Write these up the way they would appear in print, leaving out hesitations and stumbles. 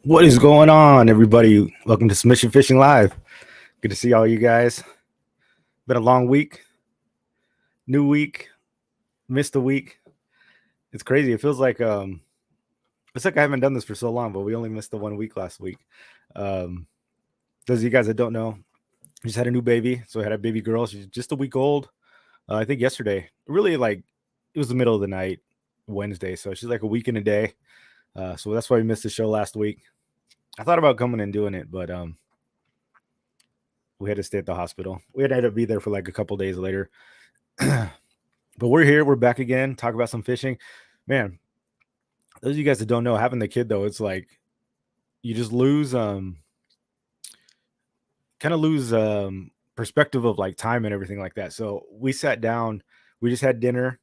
What is going on, everybody? Welcome to Submission Fishing Live. Good to see all you guys. Been a long week, new week, missed a week. It's crazy. It feels like I haven't done this for so long, but we only missed the 1 week last week. Those of you guys that don't know, I just had a new baby. So I had a baby girl. She's just a week old. I think yesterday. Really, like it was the middle of the night, Wednesday. So she's like a week and a day. So that's why we missed the show last week. I thought about coming and doing it, but we had to stay at the hospital. We had to be there for like a couple days later. But we're here. We're back again. Talk about some fishing. Man, those of you guys that don't know, having the kid, though, it's like you just lose perspective of like time and everything like that. So we sat down. We just had dinner.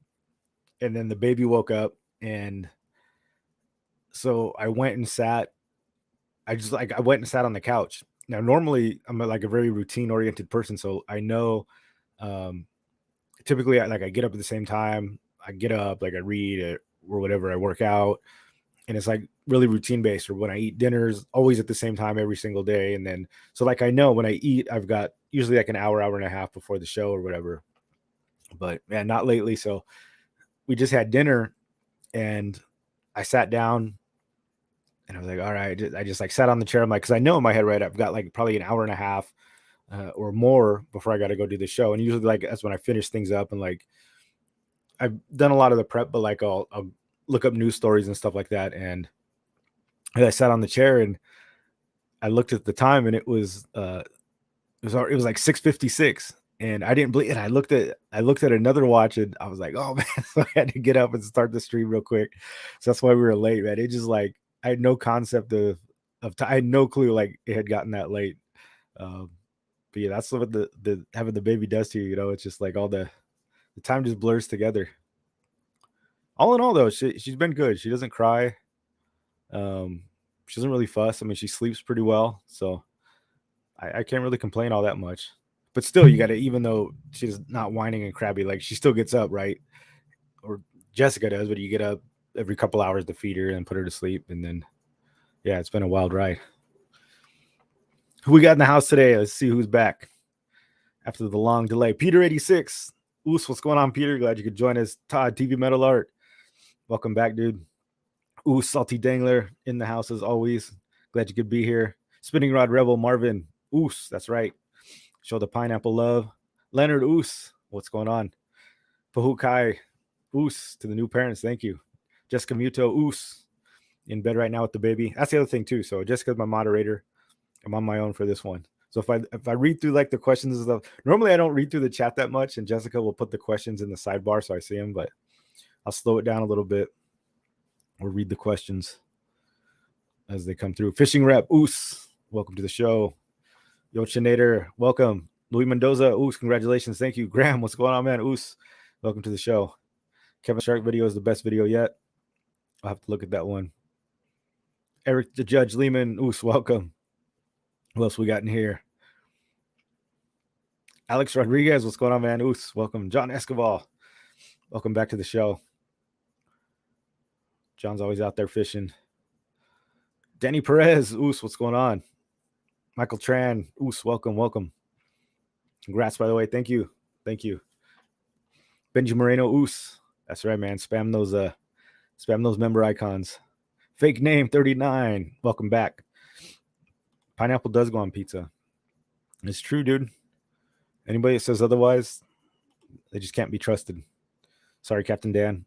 And then the baby woke up. And so I went and sat. I went and sat on the couch. Now, normally I'm like a very routine oriented person. So I know, typically I get up at the same time. I get up, like I read or whatever. I work out, and it's like really routine based. Or when I eat dinners, always at the same time every single day. And then, so like I know when I eat, I've got usually like an hour and a half before the show or whatever. But man, not lately. So we just had dinner, and I sat down. And I was like, all right, I just like sat on the chair. I'm like, because I know in my head, right, I've got like probably an hour and a half or more before I got to go do the show. And usually, like, that's when I finish things up. And like, I've done a lot of the prep, but like, I'll look up news stories and stuff like that. And I sat on the chair and I looked at the time, and it was like 6:56. And I didn't believe it. I looked at another watch, and I was like, oh man. So I had to get up and start the stream real quick. So that's why we were late, man. It just like, I had no concept of time. I had no clue like it had gotten that late. But yeah, that's what the having the baby does to you. You know, it's just like all the time just blurs together. All in all, though, she's been good. She doesn't cry. She doesn't really fuss. I mean, she sleeps pretty well, so I can't really complain all that much. But still, you got to, even though she's not whining and crabby, like she still gets up, right? Or Jessica does, but you get up every couple hours to feed her and put her to sleep. And then, yeah, it's been a wild ride. Who we got in the house today? Let's see who's back after the long delay. Peter 86. Oos, what's going on, Peter? Glad you could join us. Todd, TV Metal Art. Welcome back, dude. Oos, Salty Dangler in the house as always. Glad you could be here. Spinning Rod Rebel, Marvin. Oos, that's right. Show the pineapple love. Leonard Oos, what's going on? Pahukai, Oos, to the new parents. Thank you. Jessica Muto, Oos, in bed right now with the baby. That's the other thing too. So Jessica's my moderator. I'm on my own for this one. So if I read through like the questions and stuff, normally I don't read through the chat that much, and Jessica will put the questions in the sidebar so I see them, but I'll slow it down a little bit or read the questions as they come through. Fishing Rep, Oos, welcome to the show. Yochinator, welcome. Louis Mendoza, Oos, congratulations. Thank you. Graham, what's going on, man? Oos, welcome to the show. Kevin Shark video is the best video yet. I'll have to look at that one. Eric the Judge Lehman, Oos, welcome. Who else we got in here? Alex Rodriguez, what's going on, man? Oos, welcome. John Escobar, welcome back to the show. John's always out there fishing. Danny Perez, Oos, what's going on? Michael Tran, Oos, welcome. Congrats, by the way. Thank you. Benji Moreno, Oos. That's right, man. Spam those member icons. Fake name 39. Welcome back. Pineapple does go on pizza. It's true, dude. Anybody that says otherwise, they just can't be trusted. Sorry, Captain Dan.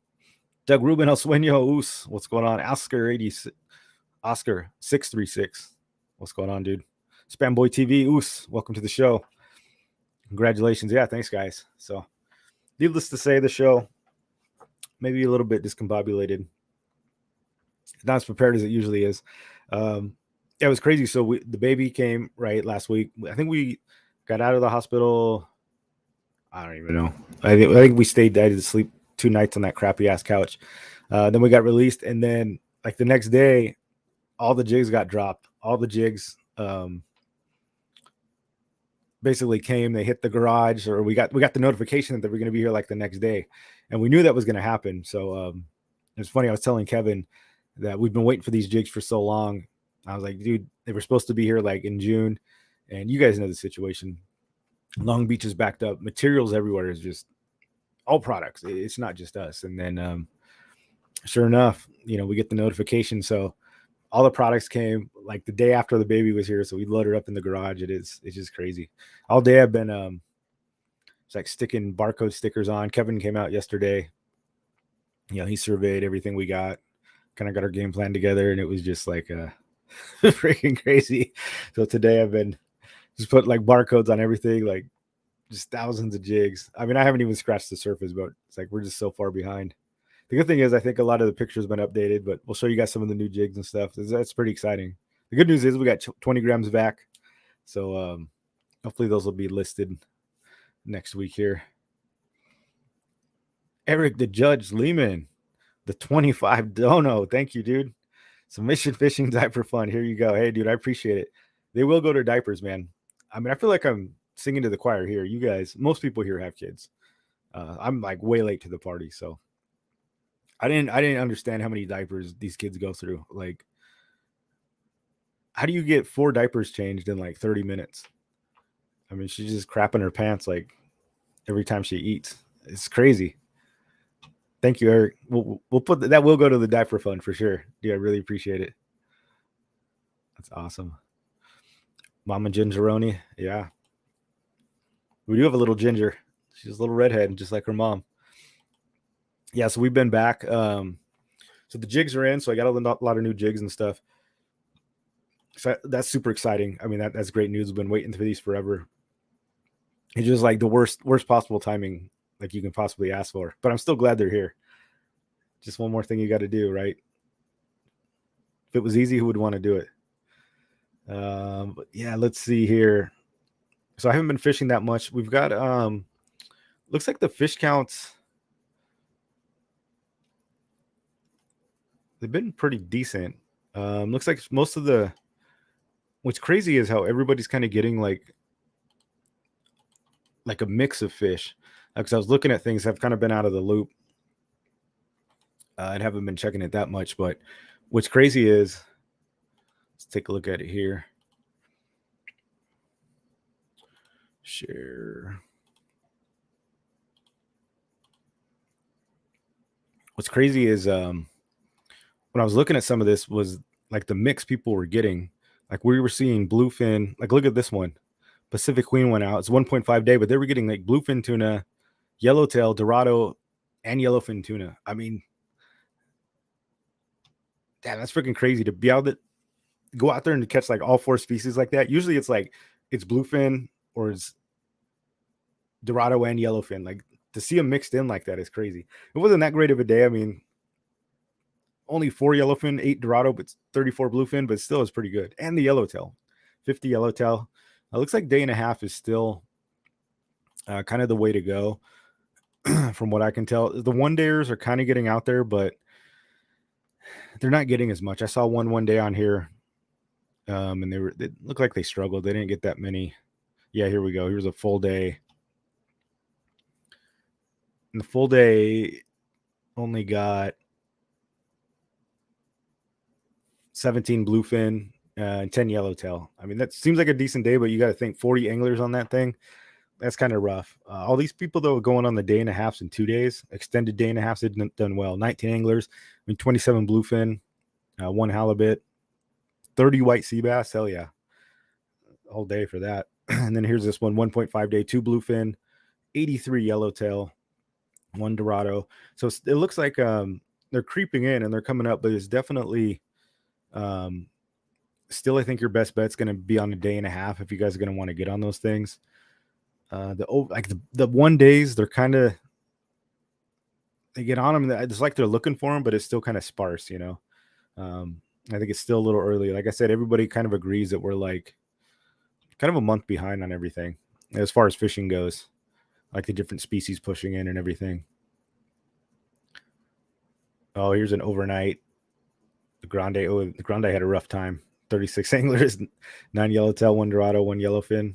Doug Ruben, El Sueño, Oos. What's going on? Oscar 636. What's going on, dude? Spam Boy TV, Oos. Welcome to the show. Congratulations. Yeah, thanks, guys. So, needless to say, the show maybe a little bit discombobulated. Not as prepared as it usually is. It was crazy. So the baby came right last week. I think we got out of the hospital. I don't even know. I think we stayed. I did sleep 2 nights on that crappy ass couch. Then we got released, and then like the next day, all the jigs got dropped. All the jigs basically came. They hit the garage, or we got the notification that they were going to be here like the next day, and we knew that was going to happen. So it was funny. I was telling Kevin that we've been waiting for these jigs for so long, I was like, dude, they were supposed to be here like in June, and you guys know the situation. Long Beach is backed up. Materials everywhere is just all products. It's not just us. And then, sure enough, we get the notification. So all the products came like the day after the baby was here. So we loaded up in the garage. It's just crazy. All day I've been, it's like sticking barcode stickers on. Kevin came out yesterday. He surveyed everything we got, kind of got our game plan together, and it was just like freaking crazy. So today I've been just put like barcodes on everything, like just thousands of jigs. I mean, I haven't even scratched the surface, but it's like we're just so far behind. The good thing is I think a lot of the pictures have been updated, but we'll show you guys some of the new jigs and stuff. That's pretty exciting. The good news is we got 20 grams back. So hopefully those will be listed next week here. Eric the Judge Lehman, the 25 dono. Thank you, dude. Submission fishing diaper fun. Here you go. Hey, dude, I appreciate it. They will go to diapers, man. I mean, I feel like I'm singing to the choir here. You guys, most people here have kids. I'm like way late to the party, so I didn't understand how many diapers these kids go through. Like, how do you get 4 diapers changed in like 30 minutes? I mean, she's just crapping her pants like every time she eats. It's crazy. Thank you, Eric. We'll put that will go to the diaper fund for sure. Dude, I really appreciate it. That's awesome. Mama Gingeroni. Yeah. We do have a little ginger. She's a little redhead, just like her mom. Yeah, so we've been back. So the jigs are in, so I got a lot of new jigs and stuff. So that's super exciting. I mean, that's great news. We've been waiting for these forever. It's just like the worst possible timing like you can possibly ask for. But I'm still glad they're here. Just one more thing you got to do, right? If it was easy, who would want to do it? But yeah, let's see here. So I haven't been fishing that much. We've got looks like the fish counts, they've been pretty decent. Looks like most of the, what's crazy is how everybody's kind of getting like a mix of fish. Because I was looking at things, I've kind of been out of the loop and haven't been checking it that much. But what's crazy is, let's take a look at it here. Share. What's crazy is when I was looking at some of this was like the mix people were getting. Like we were seeing bluefin. Like look at this one. Pacific Queen went out. It's 1.5 day, but they were getting like bluefin tuna, yellowtail, dorado, and yellowfin tuna. I mean, damn, that's freaking crazy to be able to go out there and catch like all 4 species like that. Usually it's like it's bluefin or it's dorado and yellowfin. Like to see them mixed in like that is crazy. It wasn't that great of a day. I mean, only 4 yellowfin, 8 dorado, but 34 bluefin, but still is pretty good. And the yellowtail, 50 yellowtail. It looks like day and a half is still kind of the way to go from what I can tell. The 1-dayers are kind of getting out there, but they're not getting as much. I saw one day on here, and they looked like they struggled. They didn't get that many. Yeah, here we go. Here's a full day. And the full day only got 17 bluefin and 10 yellowtail. I mean, that seems like a decent day, but you got to think 40 anglers on that thing. That's kind of rough. All these people, though, going on the day and a half in 2 days, extended day and a half, they've done well. 19 anglers, I mean, 27 bluefin, 1 halibut, 30 white sea bass. Hell yeah. All day for that. And then here's this one, 1.5 day, 2 bluefin, 83 yellowtail, 1 dorado. So it looks like they're creeping in and they're coming up, but it's definitely still, I think your best bet's going to be on a day and a half if you guys are going to want to get on those things. The 1 days, they're kind of, they get on them. It's like they're looking for them, but it's still kind of sparse, you know. I think it's still a little early. Like I said, everybody kind of agrees that we're like kind of a month behind on everything as far as fishing goes, like the different species pushing in and everything. Oh, here's an overnight. The Grande. Oh, the Grande had a rough time. 36 anglers, 9 yellowtail, 1 dorado, 1 yellowfin.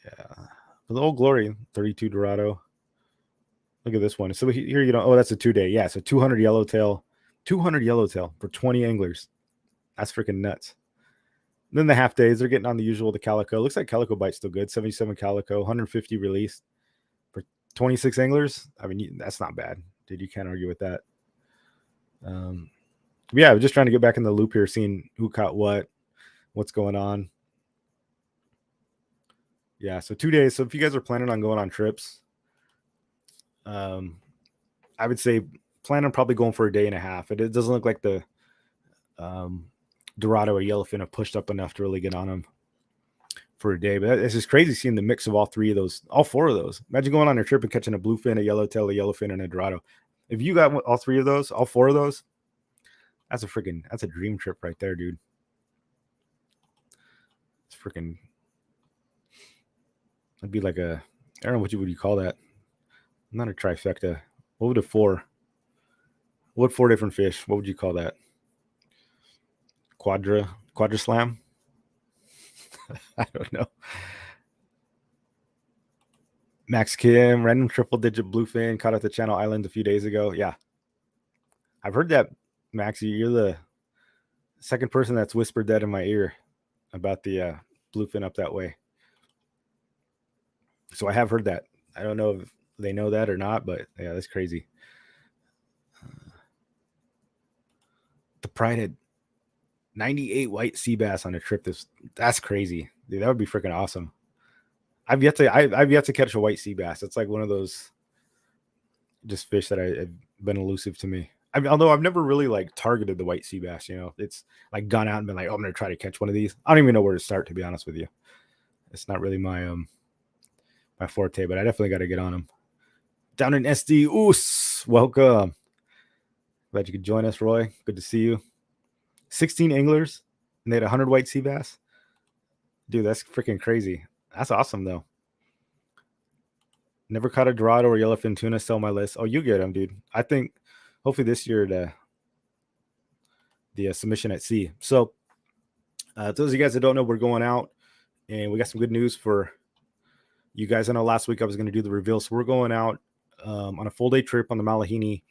Yeah. For the Old Glory, 32 dorado. Look at this one. So here, oh, that's a 2 day. Yeah. So 200 yellowtail for 20 anglers. That's freaking nuts. And then the half days, they're getting on the usual, the calico. Looks like calico bite's still good. 77 calico, 150 release for 26 anglers. I mean, that's not bad. Dude, you can't argue with that. Yeah, we're just trying to get back in the loop here, seeing who caught what's going on. Yeah, so 2 days. So if you guys are planning on going on trips, I would say plan on probably going for a day and a half. It doesn't look like the Dorado or yellowfin have pushed up enough to really get on them for a day. But it's just crazy seeing the mix of all four of those. Imagine going on a trip and catching a bluefin, a yellowtail, a yellowfin, and a Dorado. If you got all four of those, that's a dream trip right there, dude. It's freaking. It'd be like I don't know what would you call that? Not a trifecta. What would What 4 different fish? What would you call that? Quadra slam? I don't know. Max Kim, random triple digit bluefin caught at the Channel Islands a few days ago. Yeah. I've heard that, Max. You're the second person that's whispered that in my ear about the bluefin up that way. So I have heard that. I don't know if they know that or not, but yeah, that's crazy. The Pride had 98 white sea bass on a trip. That's crazy, dude. That would be freaking awesome. I've yet to catch a white sea bass. It's like one of those just fish that have been elusive to me. Although I've never really like targeted the white sea bass. You know, it's like gone out and been like, oh, I'm gonna try to catch one of these. I don't even know where to start, to be honest with you. It's not really my my forte, but I definitely got to get on them. Down in SD, oos, welcome. Glad you could join us, Roy. Good to see you. 16 anglers, and they had 100 white sea bass. Dude, that's freaking crazy. That's awesome, though. Never caught a Dorado or yellowfin tuna. Still on my list. Oh, you get them, dude. I think hopefully this year the submission at sea. So those of you guys that don't know, we're going out, and we got some good news for you guys. I know last week I was going to do the reveal, so we're going out on a full day trip on the Malahini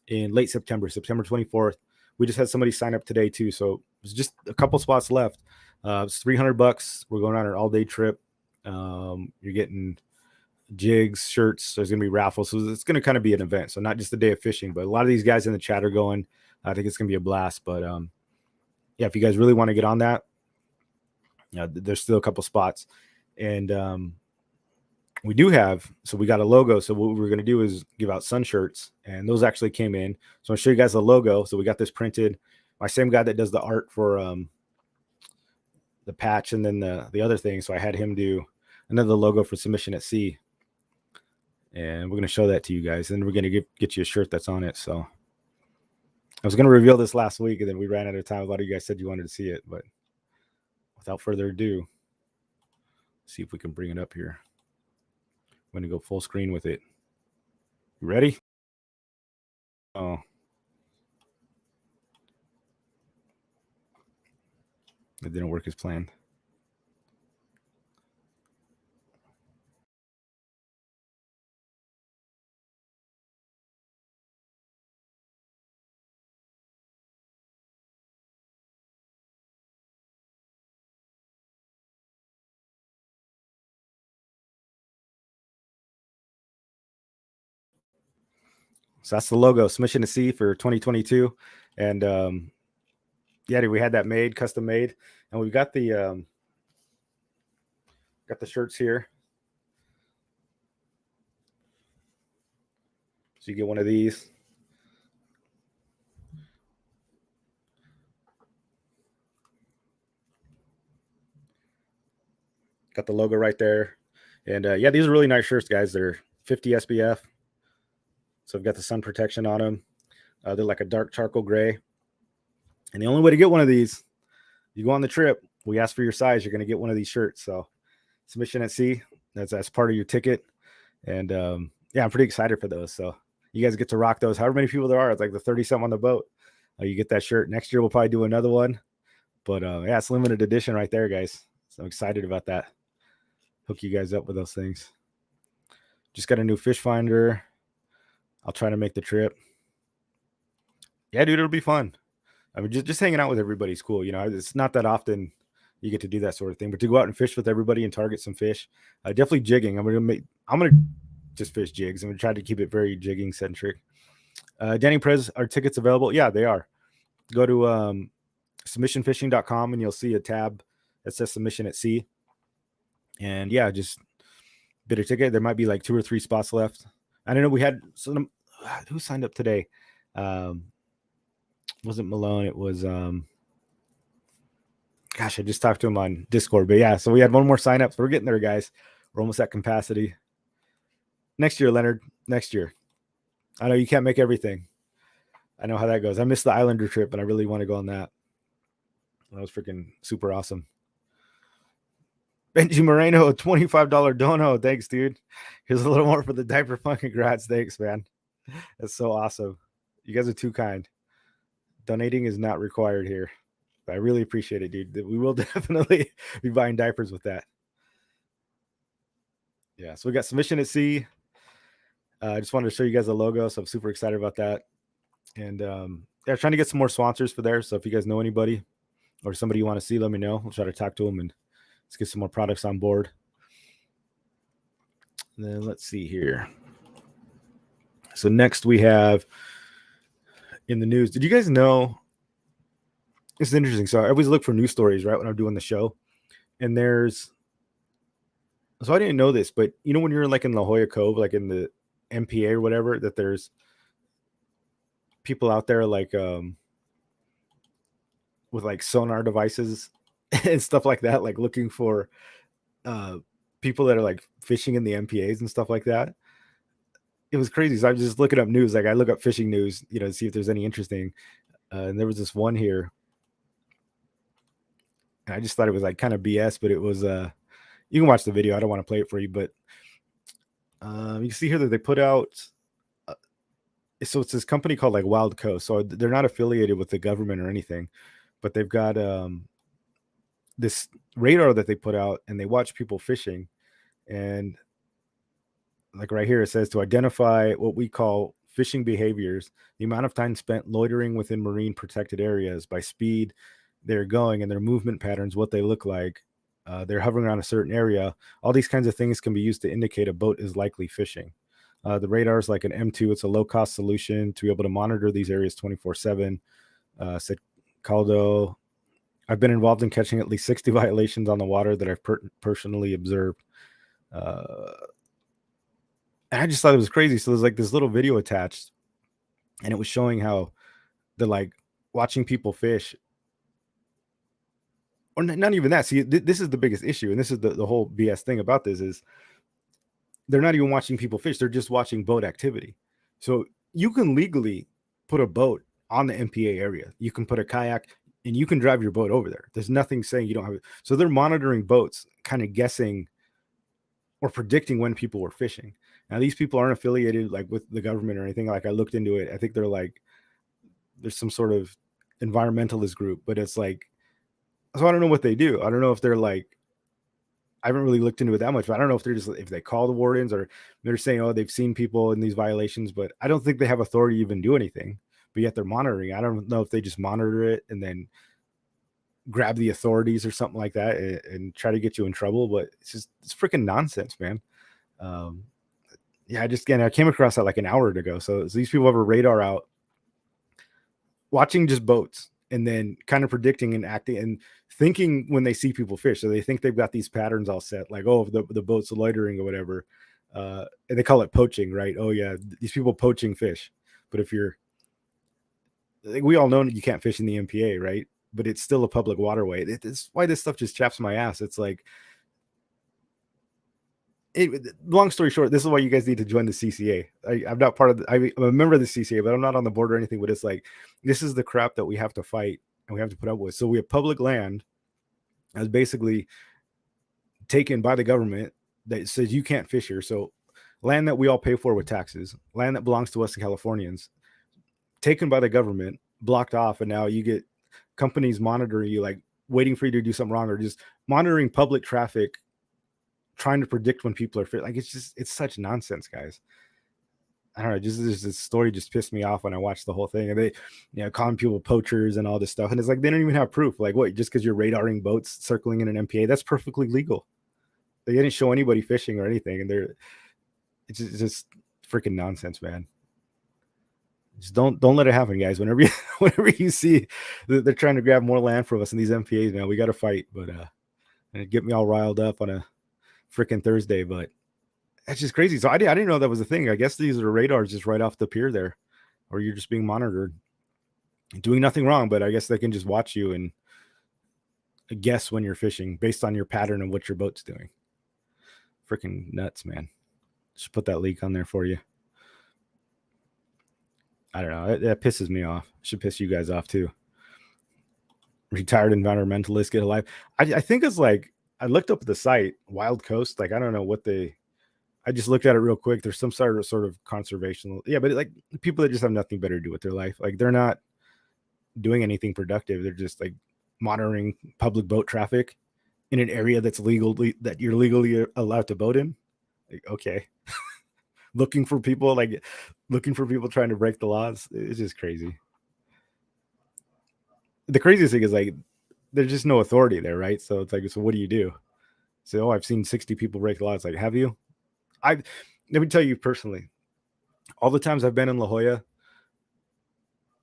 in late September 24th. We just had somebody sign up today too, so there's just a couple spots left. It's $300. We're going on an all day trip. You're getting jigs, shirts. There's going to be raffles, so it's going to kind of be an event. So not just a day of fishing, but a lot of these guys in the chat are going. I think it's going to be a blast. But yeah, if you guys really want to get on that, there's still a couple spots, and we do have. So we got a logo. So what we're going to do is give out sun shirts, and those actually came in. So I'll show you guys the logo. So we got this printed. My same guy that does the art for the patch and then the other thing. So I had him do another logo for submission at sea. And we're going to show that to you guys. And we're going to get you a shirt that's on it. So I was going to reveal this last week, and then we ran out of time. A lot of you guys said you wanted to see it. But without further ado, see if we can bring it up here. I'm going to go full screen with it. You ready? Oh. It didn't work as planned. So that's the logo, Submission to Sea for 2022. And yeah, dude, we had that made, custom made. And we've got the shirts here. So you get one of these. Got the logo right there. And yeah, these are really nice shirts, guys. They're 50 SPF. So we've got the sun protection on them. They're like a dark charcoal gray. And the only way to get one of these, you go on the trip, we ask for your size, you're going to get one of these shirts. So Submission at Sea, that's part of your ticket. And yeah, I'm pretty excited for those. So you guys get to rock those. However many people there are, it's like the 30-something on the boat. You get that shirt. Next year, we'll probably do another one. But yeah, it's limited edition right there, guys. So I'm excited about that. Hook you guys up with those things. Just got a new fish finder. I'll try to make the trip. Yeah, dude, it'll be fun. I mean, just hanging out with everybody's cool. It's not that often you get to do that sort of thing, but to go out and fish with everybody and target some fish, definitely jigging. I'm gonna just fish jigs. I'm gonna try to keep it very jigging centric. Danny Prez, are tickets available? Yeah, they are. Go to submissionfishing.com and you'll see a tab that says submission at sea. And yeah, just bid a ticket. There might be like 2 or 3 spots left. I don't know. We had some. Who signed up today? Wasn't Malone? It was. Gosh, I just talked to him on Discord. But yeah, so we had one more sign up. So we're getting there, guys. We're almost at capacity. Next year, Leonard. Next year. I know you can't make everything. I know how that goes. I missed the Islander trip, and I really want to go on that. That was freaking super awesome. Benji Moreno, a $25 dono. Thanks, dude. Here's a little more for the diaper fun. Congrats. Thanks, man. That's so awesome. You guys are too kind. Donating is not required here. I really appreciate it, dude. We will definitely be buying diapers with that. Yeah, so we got submission at sea. I just wanted to show you guys the logo, so I'm super excited about that. And yeah, trying to get some more sponsors for there. So if you guys know anybody or somebody you want to see, let me know. I'll try to talk to them and let's get some more products on board. And then let's see here. So next we have in the news. Did you guys know? It's interesting. So I always look for news stories, right, when I'm doing the show. And so I didn't know this, but when you're like in La Jolla Cove, like in the MPA or whatever, that there's people out there like with like sonar devices and stuff like that, like looking for people that are like fishing in the MPAs and stuff like that. It was crazy. So I was just looking up news. Like I look up fishing news, to see if there's any interesting. And there was this one here. And I just thought it was like kind of BS, but it was you can watch the video. I don't want to play it for you, but you can see here that they put out so it's this company called like Wild Coast. So they're not affiliated with the government or anything, but they've got this radar that they put out and they watch people fishing. And like right here, it says to identify what we call fishing behaviors, the amount of time spent loitering within marine protected areas by speed they're going and their movement patterns, what they look like. They're hovering around a certain area. All these kinds of things can be used to indicate a boat is likely fishing. The radar is like an M2. It's a low-cost solution to be able to monitor these areas 24/7. Said Caldo, I've been involved in catching at least 60 violations on the water that I've personally observed. And I just thought it was crazy. So there's like this little video attached, and it was showing how they're like watching people fish. Or not even that. See, this is the biggest issue, and this is the whole BS thing about this is they're not even watching people fish. They're just watching boat activity. So you can legally put a boat on the MPA area. You can put a kayak, and you can drive your boat over there. There's nothing saying you don't have it. So they're monitoring boats, kind of guessing or predicting when people were fishing. Now, these people aren't affiliated like with the government or anything. Like I looked into it. I think they're like, there's some sort of environmentalist group, but it's like, so I don't know what they do. I don't know if they're like, I haven't really looked into it that much, but I don't know if they're just, if they call the wardens or they're saying, oh, they've seen people in these violations, but I don't think they have authority to even do anything, but yet they're monitoring. I don't know if they just monitor it and then grab the authorities or something like that and try to get you in trouble, but it's freaking nonsense, man. Yeah, I came across that like an hour ago. So these people have a radar out watching just boats and then kind of predicting and acting and thinking when they see people fish. So they think they've got these patterns all set, like, oh, the boat's loitering or whatever. And they call it poaching, right? Oh yeah, these people poaching fish. But if you're, like, we all know you can't fish in the MPA, right? But it's still a public waterway. It's why this stuff just chaps my ass. It's like, long story short, this is why you guys need to join the CCA. I'm not part of I'm a member of the CCA, but I'm not on the board or anything. But it's like, this is the crap that we have to fight and we have to put up with. So we have public land as basically taken by the government that says you can't fish here. So land that we all pay for with taxes, land that belongs to us, the Californians, taken by the government, blocked off, and now you get companies monitoring you, like waiting for you to do something wrong or just monitoring public traffic, trying to predict when people are fit. Like, it's such nonsense, guys. I don't know, just this story just pissed me off when I watched the whole thing. And they, calling people poachers and all this stuff. And it's like they don't even have proof. Like, what, just because you're radaring boats circling in an MPA, that's perfectly legal. They didn't show anybody fishing or anything. And it's just freaking nonsense, man. Just don't let it happen, guys. Whenever whenever you see that they're trying to grab more land from us in these MPAs, man, we got to fight. But and it get me all riled up on a freaking Thursday. But that's just crazy. So I didn't know that was a thing. I guess these are radars just right off the pier there, or you're just being monitored, doing nothing wrong. But I guess they can just watch you and guess when you're fishing based on your pattern of what your boat's doing. Freaking nuts, man. Just put that leak on there for you. I don't know. That pisses me off. Should piss you guys off too. Retired environmentalists get a life. I think it's like, I looked up the site Wild Coast. Like, I don't know what I just looked at it real quick. There's some sort of conservational. Yeah, but like people that just have nothing better to do with their life. Like, they're not doing anything productive. They're just like monitoring public boat traffic in an area that you're legally allowed to boat in. Like, okay. looking for people trying to break the laws. It's just crazy. The craziest thing is, like, there's just no authority there, right? So it's like, so what do you do? So, I've seen 60 people break the law. It's like, have you? Let me tell you personally, all the times I've been in La Jolla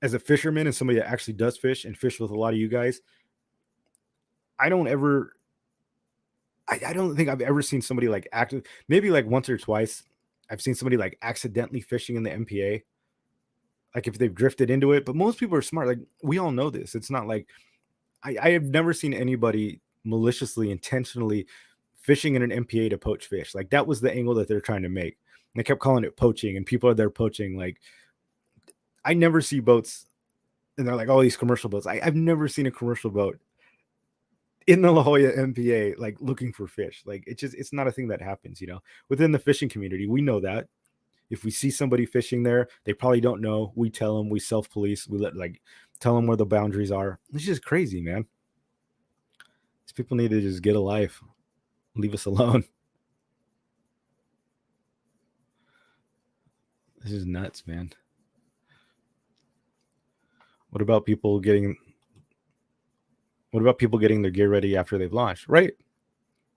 as a fisherman and somebody that actually does fish and fish with a lot of you guys, I don't think I've ever seen somebody like active. Maybe like once or twice I've seen somebody like accidentally fishing in the MPA, like if they've drifted into it. But most people are smart. Like, we all know this. It's not like I have never seen anybody maliciously, intentionally fishing in an MPA to poach fish. Like, that was the angle that they're trying to make. And they kept calling it poaching, and people are there poaching. Like, I never see boats, and they're like, all these commercial boats. I've never seen a commercial boat in the La Jolla MPA like looking for fish. Like, it's not a thing that happens, within the fishing community. We know that if we see somebody fishing there, they probably don't know. We tell them, we self-police, we tell them where the boundaries are. It's just crazy, man. These people need to just get a life. Leave us alone. This is nuts, man. What about people getting their gear ready after they've launched? Right.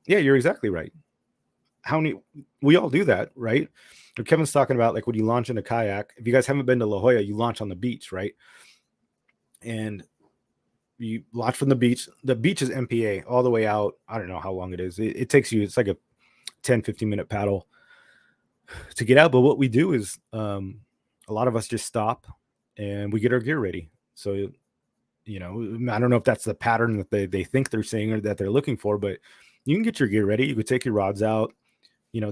Yeah, you're exactly right. We all do that, right? Kevin's talking about, like, when you launch in a kayak, if you guys haven't been to La Jolla, you launch on the beach, right? And you launch from the beach. The beach is MPA all the way out. I don't know how long it is. It takes you, it's like a 10-15 minute paddle to get out. But what we do is, a lot of us just stop and we get our gear ready. So, I don't know if that's the pattern that they think they're seeing or that they're looking for, but you can get your gear ready. You could take your rods out,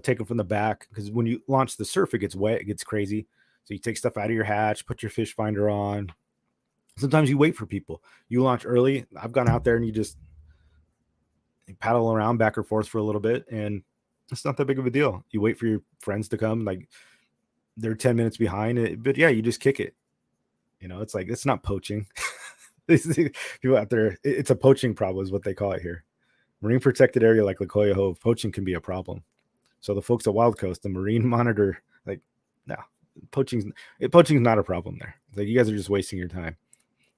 take them from the back, because when you launch the surf, it gets wet, it gets crazy. So you take stuff out of your hatch, put your fish finder on. Sometimes you wait for people. You launch early. I've gone out there and you paddle around back and forth for a little bit, and it's not that big of a deal. You wait for your friends to come, like they're 10 minutes behind it, but yeah, you just kick it. It's like, it's not poaching. People out there, it's a poaching problem is what they call it here. Marine protected area like Lacoya Cove, poaching can be a problem. So the folks at Wild Coast, the Marine Monitor, like, no, poaching's not a problem there. It's like, you guys are just wasting your time,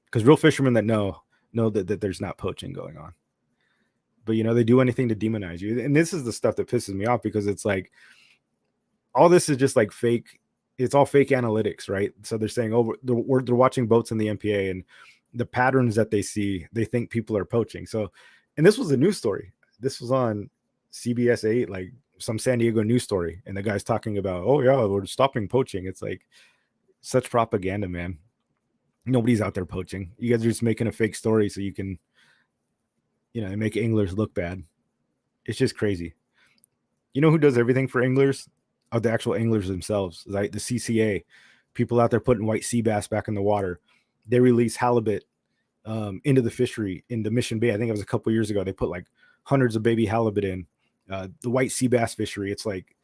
because real fishermen that know that there's not poaching going on. But they do anything to demonize you, and this is the stuff that pisses me off, because it's like, all this is just like fake. It's all fake analytics, right? So they're saying, oh, they're watching boats in the MPA, and the patterns that they see, they think people are poaching. So, and this was a news story. This was on CBS 8, like some San Diego news story. And the guy's talking about, oh yeah, we're stopping poaching. It's like such propaganda, man. Nobody's out there poaching. You guys are just making a fake story so you can, make anglers look bad. It's just crazy. You know who does everything for anglers? Are the actual anglers themselves, like the CCA, people out there putting white sea bass back in the water. They release halibut into the fishery into Mission Bay. I think it was a couple years ago. They put like hundreds of baby halibut in the white sea bass fishery. It's like,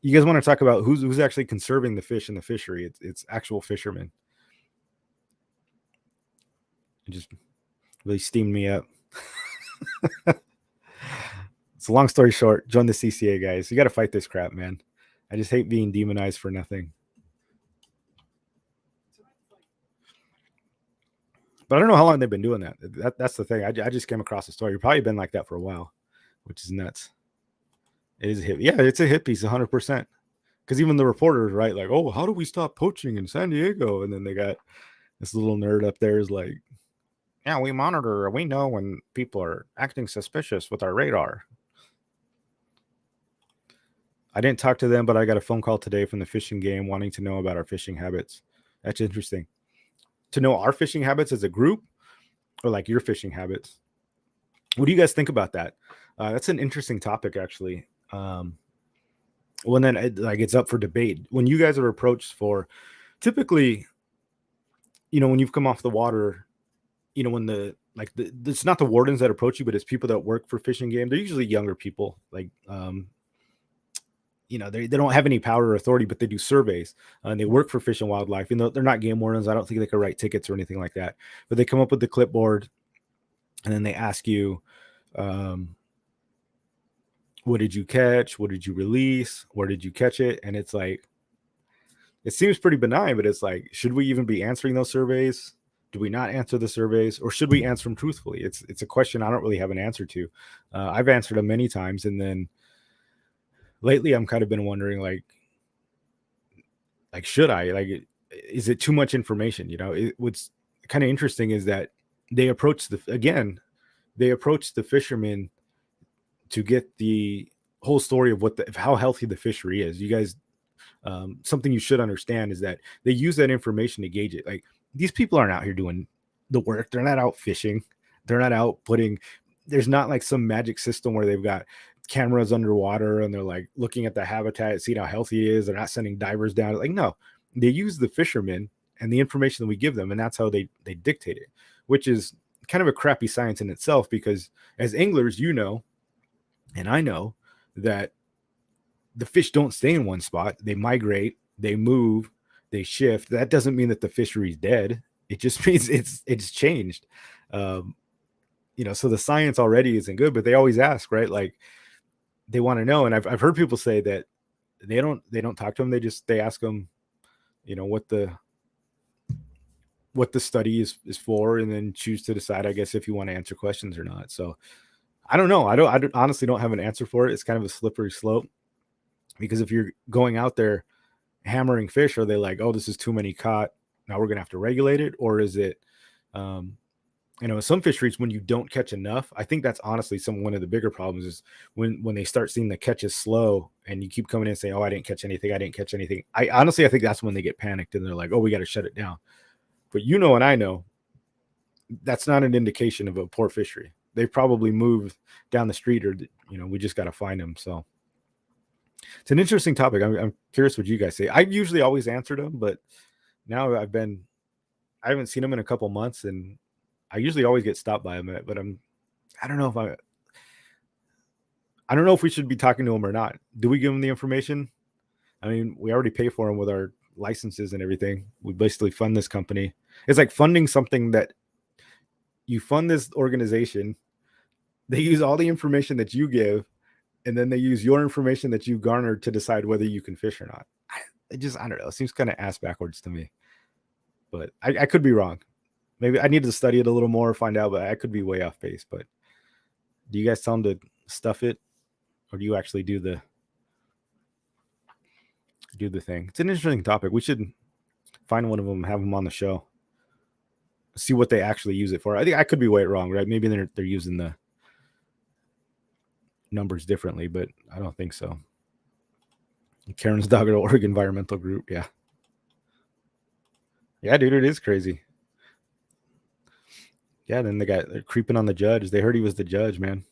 you guys want to talk about who's actually conserving the fish in the fishery? It's actual fishermen. It just really steamed me up. So long story short, join the CCA, guys. You got to fight this crap, man. I just hate being demonized for nothing. But I don't know how long they've been doing that. That's the thing. I just came across the story. You've probably been like that for a while, which is nuts. It is a hit. Yeah, it's a hit piece, 100%. Because even the reporters, right? Like, oh, how do we stop poaching in San Diego? And then they got this little nerd up there is like, yeah, we monitor. We know when people are acting suspicious with our radar. I didn't talk to them, but I got a phone call today from the fishing game wanting to know about our fishing habits. That's interesting. To know our fishing habits as a group or like your fishing habits. What do you guys think about that? That's an interesting topic, actually. Well, then it's up for debate. When you guys are approached for, typically, when you've come off the water, when it's not the wardens that approach you, but it's people that work for fishing game. They're usually younger people, like they don't have any power or authority, but they do surveys and they work for Fish and Wildlife. They're not game wardens. I don't think they can write tickets or anything like that, but they come up with the clipboard and then they ask you, what did you catch? What did you release? Where did you catch it? And it's like, it seems pretty benign, but it's like, should we even be answering those surveys? Do we not answer the surveys, or should we answer them truthfully? It's a question I don't really have an answer to. I've answered them many times, and then lately I'm kind of been wondering, like should I? Is it too much information? What's kind of interesting is that they approach the fishermen to get the whole story of how healthy the fishery is. You guys, something you should understand is that they use that information to gauge it. Like, these people aren't out here doing the work. They're not out fishing. They're not out there's not like some magic system where they've got cameras underwater and they're like looking at the habitat, seeing how healthy it is. They're not sending divers down. Like, no, they use the fishermen and the information that we give them. And that's how they dictate it, which is kind of a crappy science in itself, because as anglers, and I know that the fish don't stay in one spot. They migrate, they move, they shift. That doesn't mean that the fishery is dead. It just means it's changed. So the science already isn't good, but they always ask, right? Like, they want to know. And I've heard people say that they don't talk to them. They ask them, what the study is for, and then choose to decide, I guess, if you want to answer questions or not. So I don't know. I honestly don't have an answer for it. It's kind of a slippery slope, because if you're going out there hammering fish, are they like, oh, this is too many caught, now we're gonna have to regulate it? Or is it some fisheries, when you don't catch enough, I think that's honestly one of the bigger problems is when they start seeing the catches slow and you keep coming in and saying, oh, I didn't catch anything. I honestly think that's when they get panicked and they're like, oh, we got to shut it down. But and I know that's not an indication of a poor fishery. They probably moved down the street, or we just got to find them. So it's an interesting topic. I'm curious what you guys say. I usually always answered them, but now I haven't seen them in a couple months, and I usually always get stopped by them. But I don't know if we should be talking to them or not. Do we give them the information? I mean, we already pay for them with our licenses and everything. We basically fund this company. It's like funding something that you fund this organization. They use all the information that you give, and then they use your information that you garnered to decide whether you can fish or not. I don't know. It seems kind of ass backwards to me, but I could be wrong. Maybe I need to study it a little more, find out, but I could be way off base. But do you guys tell them to stuff it, or do you actually do the thing? It's an interesting topic. We should find one of them, have them on the show, see what they actually use it for. I think I could be way wrong, right? Maybe they're using the numbers differently, but I don't think so. Karen's dog at Oregon Environmental Group. Yeah, dude, it is crazy. Yeah, then they're creeping on the judge. They heard he was the judge, man.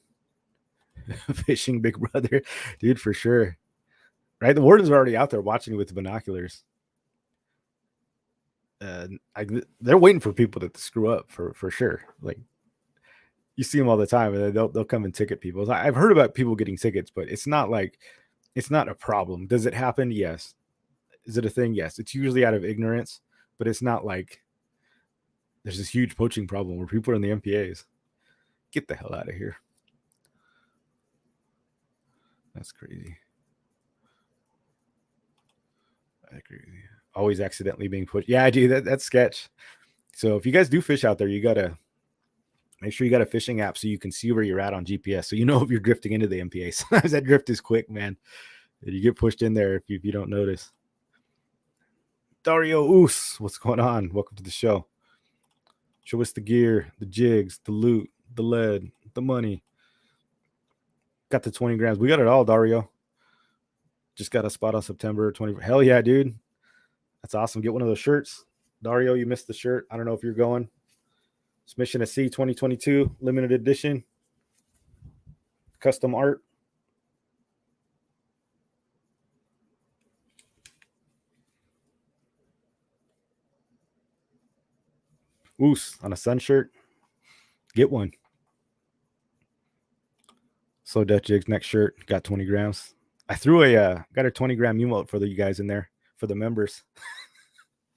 Fishing Big Brother, dude, for sure. Right, the wardens are already out there watching with the binoculars. They're waiting for people to screw up for sure. Like, you see them all the time, and they'll come and ticket people. I've heard about people getting tickets, but it's not a problem. Does it happen? Yes. Is it a thing? Yes. It's usually out of ignorance, but it's not like there's this huge poaching problem where people are in the MPAs. Get the hell out of here. That's crazy. Always accidentally being pushed. Yeah, dude, that's sketch. So if you guys do fish out there, you gotta make sure you got a fishing app so you can see where you're at on GPS, so you know if you're drifting into the MPA. Sometimes that drift is quick, man. You get pushed in there if you don't notice. Dario Oos, what's going on? Welcome to the show. Show us the gear, the jigs, the loot, the lead, the money. Got the 20 grams. We got it all, Dario. Just got a spot on September 20. Hell yeah, dude. That's awesome. Get one of those shirts. Dario, you missed the shirt. I don't know if you're going. It's Mission at Sea 2022, limited edition. Custom art. Oos on a sun shirt. Get one. Slow Death Jigs next shirt. Got 20 grams. I threw got a 20 gram emote for you guys in there for the members.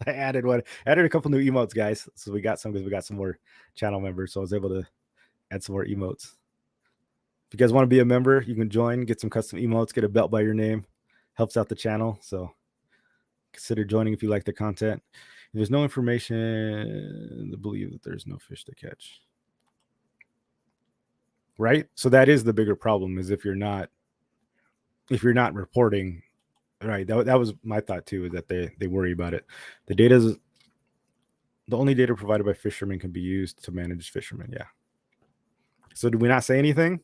I added a couple new emotes, guys. So we got some because we got some more channel members. So I was able to add some more emotes. If you guys want to be a member, you can join, get some custom emotes, get a belt by your name. Helps out the channel. So consider joining if you like the content. If there's no information to believe that there's no fish to catch. Right? So that is the bigger problem, is if you're not reporting. Right. That was my thought too, is that they worry about it. The only data provided by fishermen can be used to manage fishermen. Yeah. So do we not say anything?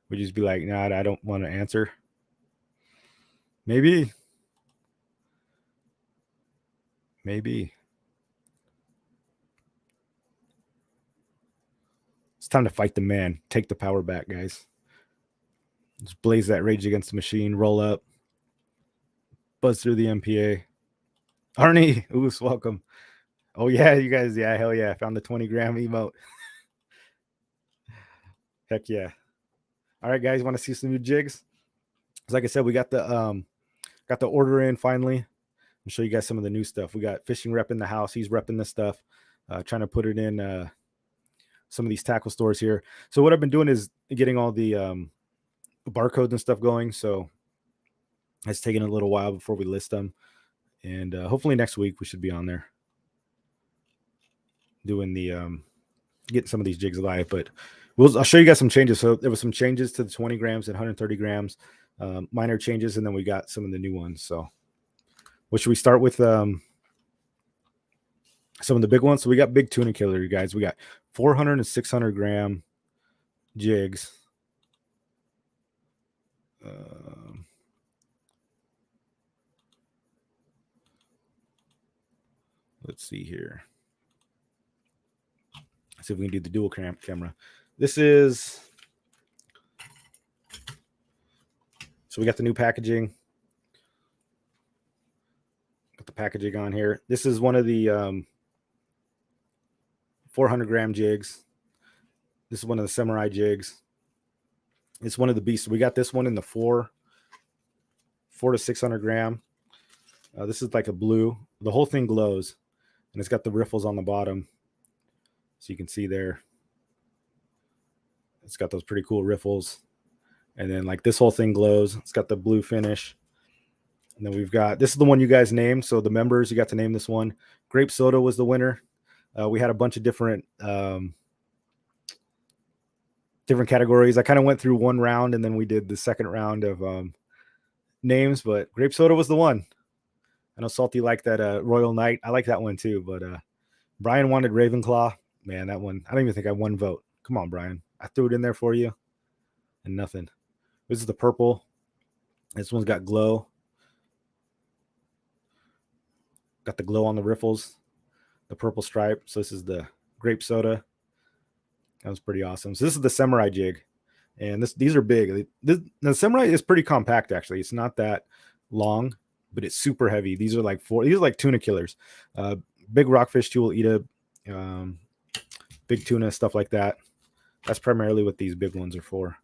We just be like, nah, I don't want to answer. Maybe. It's time to fight the man. Take the power back, guys. Just blaze that Rage Against the Machine. Roll up. Buzz through the MPA. Arnie, Oos, welcome. Oh, yeah, you guys. Yeah, hell yeah. I found the 20 gram emote. Heck yeah. All right, guys. Want to see some new jigs? Like I said, we got the order in finally. I'll show you guys some of the new stuff. We got Fishing Rep in the house. He's repping this stuff. Trying to put it in some of these tackle stores here. So what I've been doing is getting all the barcodes and stuff going. So it's taking a little while before we list them. And hopefully next week we should be on there doing the getting some of these jigs live. But I'll show you guys some changes. So there was some changes to the 20 grams and 130 grams, minor changes, and then we got some of the new ones. So what should we start with? Some of the big ones. So we got big tuna killer, you guys. We got 400 and 600 gram jigs. Let's see here. Let's see if we can do the dual camera. This is, so we got the new packaging. Got the packaging on here. This is one of the 400 gram jigs. This is one of the samurai jigs. It's one of the beasts. We got this one in the 4 to 600 gram. This is like a blue. The whole thing glows, and it's got the riffles on the bottom. So you can see there. It's got those pretty cool riffles. And then like this whole thing glows. It's got the blue finish. And then we've got, this is the one you guys named. So the members, you got to name this one. Grape soda was the winner. We had a bunch of different categories. I kind of went through one round and then we did the second round of names, but grape soda was the one. I know Salty liked that Royal Knight. I like that one too, but Brian wanted Ravenclaw. Man, that one, I don't even think I won vote. Come on, Brian. I threw it in there for you and nothing. This is the purple. This one's got glow. Got the glow on the riffles, the purple stripe. So this is the grape soda. That was pretty awesome. So this is the samurai jig, and these are big. The samurai is pretty compact, actually. It's not that long, but it's super heavy. These are like tuna killers. Big rockfish too will eat a big tuna, stuff like that. That's primarily what these big ones are for.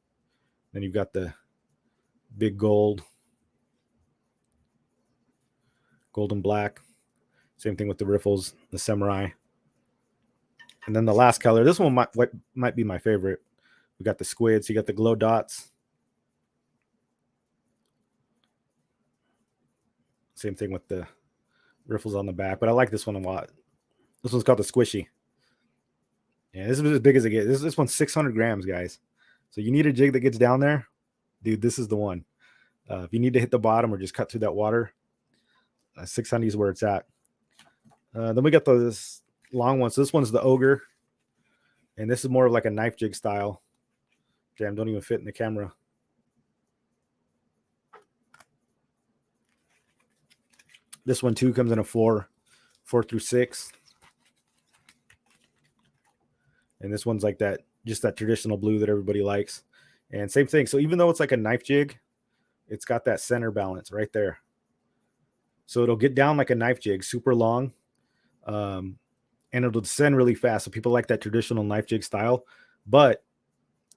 Then you've got the big golden black. Same thing with the riffles, the samurai. And then the last color, this one might be my favorite. We got the squids. You got the glow dots. Same thing with the riffles on the back, but I like this one a lot. This one's called the Squishy. Yeah, this is as big as it gets. This one's 600 grams, guys. So you need a jig that gets down there, dude. This is the one. If you need to hit the bottom or just cut through that water, 600 is where it's at. Then we got this long one. So this one's the Ogre, and this is more of like a knife jig style. Damn, don't even fit in the camera. This one too comes in a 4 through 6. And this one's like that, just that traditional blue that everybody likes. And same thing. So even though it's like a knife jig, it's got that center balance right there. So it'll get down like a knife jig, super long. And it'll descend really fast. So people like that traditional knife jig style. But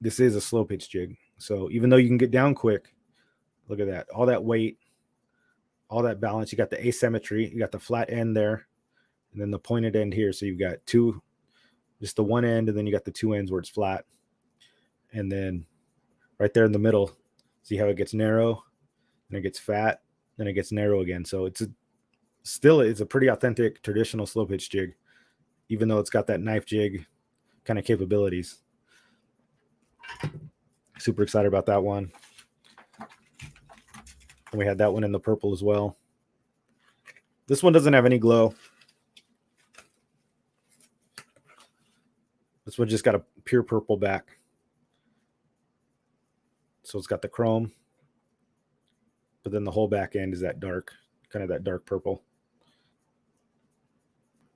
this is a slow pitch jig. So even though you can get down quick, look at that. All that weight, all that balance. You got the asymmetry. You got the flat end there. And then the pointed end here. So you've got two, just the one end, and then you got the two ends where it's flat. And then right there in the middle, see how it gets narrow and it gets fat, then it gets narrow again. So it's a pretty authentic traditional slow pitch jig, even though it's got that knife jig kind of capabilities. Super excited about that one. And we had that one in the purple as well. This one doesn't have any glow. This one just got a pure purple back. So it's got the chrome, but then the whole back end is that dark, kind of that dark purple.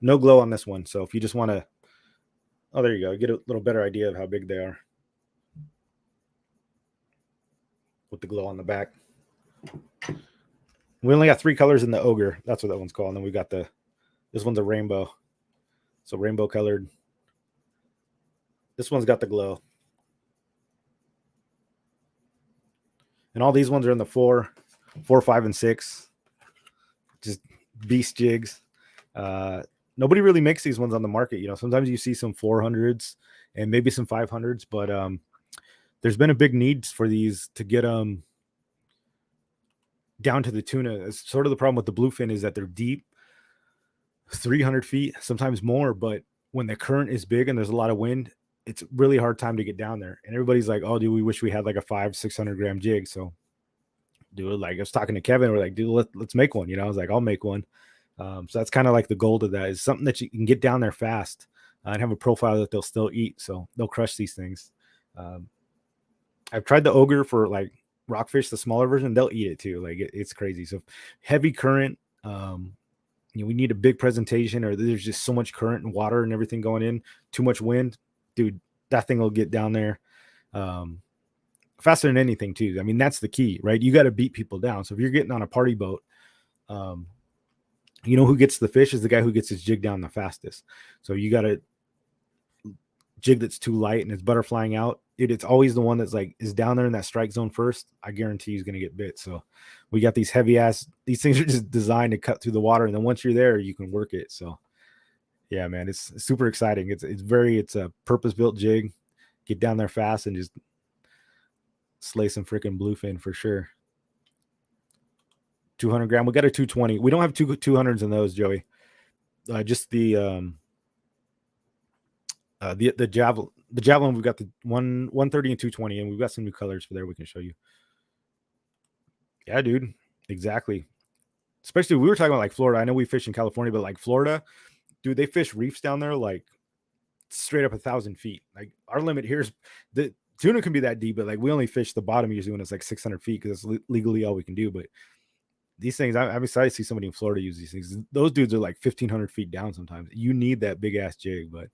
No glow on this one. So if you just want to, oh, there you go. Get a little better idea of how big they are with the glow on the back. We only got 3 colors in the Ogre. That's what that one's called. And then we got this one's a rainbow. So rainbow colored. This one's got the glow. And all these ones are in the 4, 5, and 6. Just beast jigs. Nobody really makes these ones on the market. You know, sometimes you see some 400s and maybe some 500s, but there's been a big need for these to get down to the tuna. It's sort of the problem with the bluefin is that they're deep, 300 feet, sometimes more. But when the current is big and there's a lot of wind, it's really hard time to get down there. And everybody's like, oh, dude, we wish we had like a 500-600 gram jig. So, dude, like I was talking to Kevin, we're like, dude, let's make one. You know, I was like, I'll make one. So that's kind of like the goal to that is something that you can get down there fast and have a profile that they'll still eat. So they'll crush these things. I've tried the Ogre for like rockfish, the smaller version. They'll eat it too. Like it's crazy. So heavy current, we need a big presentation or there's just so much current and water and everything going in, too much wind. Dude, that thing will get down there faster than anything too. I mean, that's the key, right? You got to beat people down. So if you're getting on a party boat, you know who gets the fish is the guy who gets his jig down the fastest. So you got a jig that's too light and it's butterflying out. It's always the one that's like is down there in that strike zone first. I guarantee he's going to get bit. So we got these heavy ass, these things are just designed to cut through the water. And then once you're there, you can work it. So yeah, man, it's super exciting. It's a purpose-built jig. Get down there fast and just slay some freaking bluefin for sure. 200 gram. We got a 220. We don't have 200s in those, Joey. Just the javelin. We've got the 130 and 220, and we've got some new colors for there we can show you. Yeah, dude, exactly. Especially we were talking about like Florida. I know we fish in California, but like Florida, dude, they fish reefs down there like straight up 1,000 feet. Like our limit here is the tuna can be that deep, but like we only fish the bottom usually when it's like 600 feet because it's legally all we can do. But these things, I'm excited to see somebody in Florida use these things. Those dudes are like 1,500 feet down sometimes. You need that big ass jig, but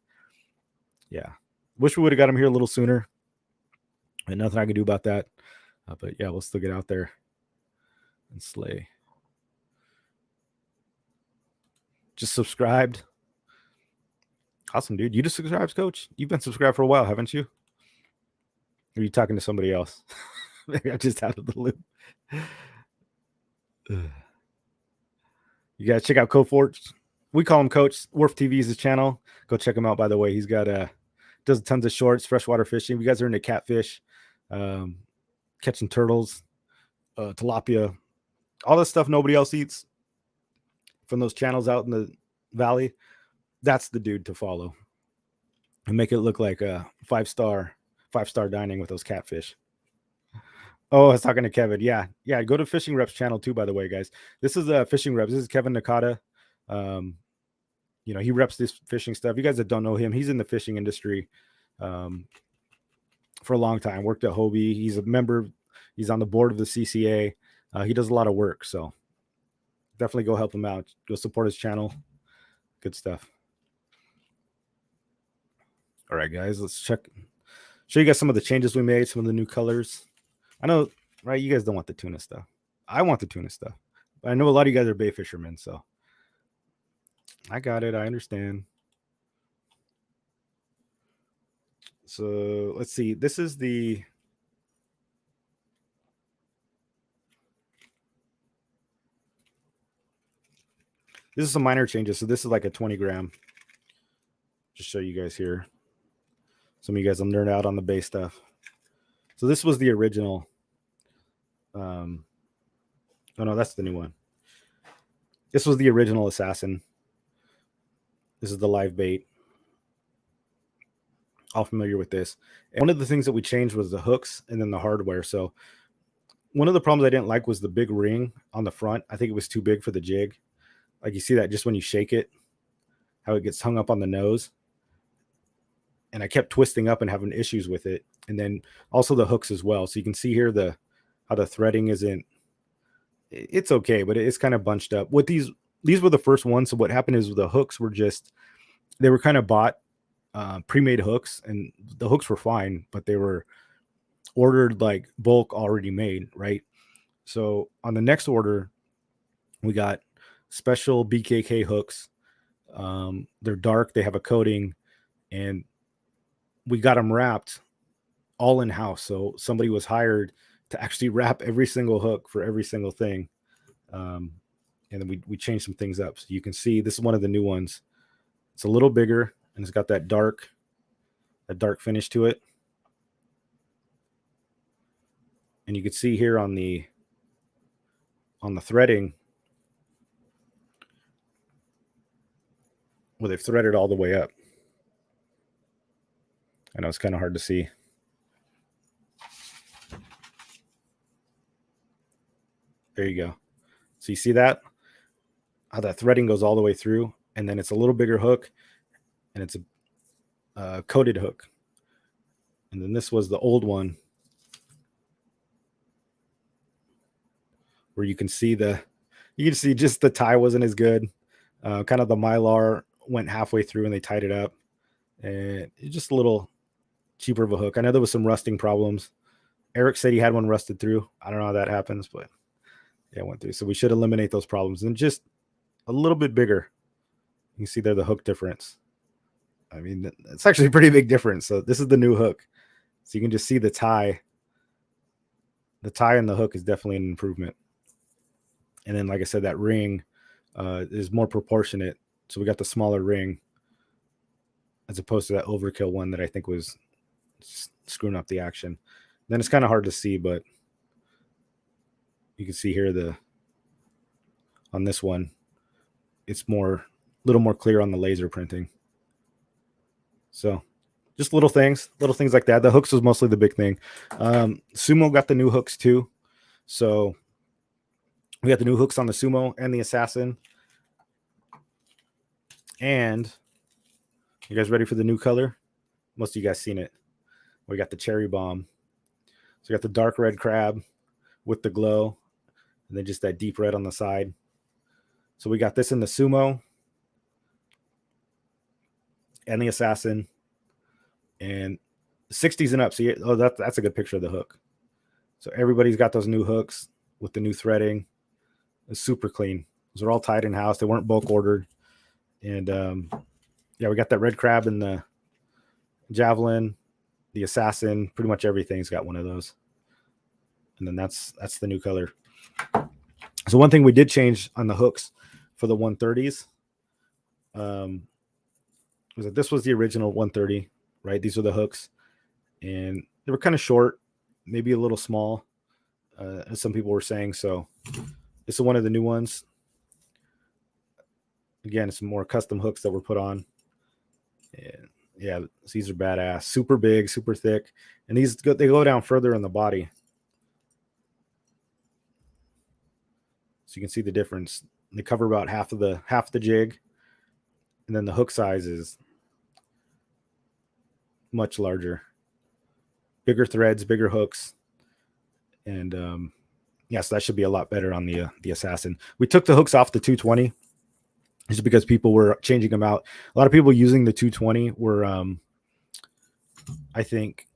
yeah, wish we would have got them here a little sooner. And nothing I can do about that. But yeah, we'll still get out there and slay. Just subscribed. Awesome, dude. You just subscribed, Coach? You've been subscribed for a while, haven't you? Or are you talking to somebody else? Maybe I just out of the loop. You guys check out Coforts. We call him Coach. Wharf TV is his channel. Go check him out, by the way. He's got does tons of shorts, freshwater fishing. If you guys are into catfish, catching turtles, tilapia, all this stuff nobody else eats. from those channels out in the valley, that's the dude to follow and make it look like a five-star dining with those catfish. Oh, I was talking to Kevin. Yeah. Yeah. Go to Fishing Reps channel too, by the way, guys. This is Fishing Reps. This is Kevin Nakata. He reps this fishing stuff. You guys that don't know him, he's in the fishing industry for a long time. Worked at Hobie. He's a member. He's on the board of the CCA. He does a lot of work. So definitely go help him out. Go support his channel. Good stuff. All right, guys, let's show you guys some of the changes we made, some of the new colors. I know, right? You guys don't want the tuna stuff. I want the tuna stuff. But I know a lot of you guys are bait fishermen, so I got it. I understand. So let's see. This is some minor changes. So this is like a 20 gram. Just show you guys here. Some of you guys will nerd out on the bait stuff. So this was the original. Oh no, that's the new one. This was the original Assassin. This is the live bait. All familiar with this. And one of the things that we changed was the hooks and then the hardware. So one of the problems I didn't like was the big ring on the front. I think it was too big for the jig. Like you see that just when you shake it, how it gets hung up on the nose. And I kept twisting up and having issues with it. And then also the hooks as well. So you can see here how the threading isn't, it's okay, but it's kind of bunched up. With these were the first ones. So what happened is the hooks were they were kind of bought pre-made hooks, and the hooks were fine, but they were ordered like bulk already made, right? So on the next order, we got special BKK hooks. They're dark, they have a coating, and we got them wrapped all in-house. So somebody was hired to actually wrap every single hook for every single thing. And then we changed some things up. So you can see this is one of the new ones. It's a little bigger, and it's got that dark finish to it. And you can see here on the threading where they've threaded all the way up. I know it's kind of hard to see. There you go. So you see that? How that threading goes all the way through, and then it's a little bigger hook, and it's a coated hook. And then this was the old one, where you can see just the tie wasn't as good. Kind of the mylar went halfway through and they tied it up, and it's just a little cheaper of a hook. I know there was some rusting problems. Eric said he had one rusted through. I don't know how that happens, but yeah, it went through. So we should eliminate those problems, and just a little bit bigger. You can see there the hook difference. I mean, it's actually a pretty big difference. So this is the new hook. So you can just see the tie. The tie and the hook is definitely an improvement. And then, like I said, that ring is more proportionate. So we got the smaller ring as opposed to that overkill one that I think was screwing up the action. Then it's kind of hard to see, but you can see here on this one, it's a little more clear on the laser printing. So just little things like that. The hooks was mostly the big thing. Sumo got the new hooks too. So we got the new hooks on the Sumo and the Assassin. And you guys ready for the new color? Most of you guys seen it. We got the cherry bomb. So we got the dark red crab with the glow, and then just that deep red on the side. So we got this in the Sumo and the Assassin, and 60s and up. So that's a good picture of the hook. So everybody's got those new hooks with the new threading. It's super clean. Those are all tied in house. They weren't bulk ordered. And yeah, we got that red crab and the javelin, the Assassin. Pretty much everything's got one of those. And then that's the new color. So one thing we did change on the hooks for the 130s was that this was the original 130, right? These are the hooks, and they were kind of short, maybe a little small, as some people were saying. So this is one of the new ones. Again, some more custom hooks that were put on. And yeah, these are badass. Super big, super thick. And they go down further in the body. So you can see the difference. They cover about half the jig. And then the hook size is much larger. Bigger threads, bigger hooks. And yeah, so that should be a lot better on the Assassin. We took the hooks off the 220 just because people were changing them out. A lot of people using the 220 were, I think,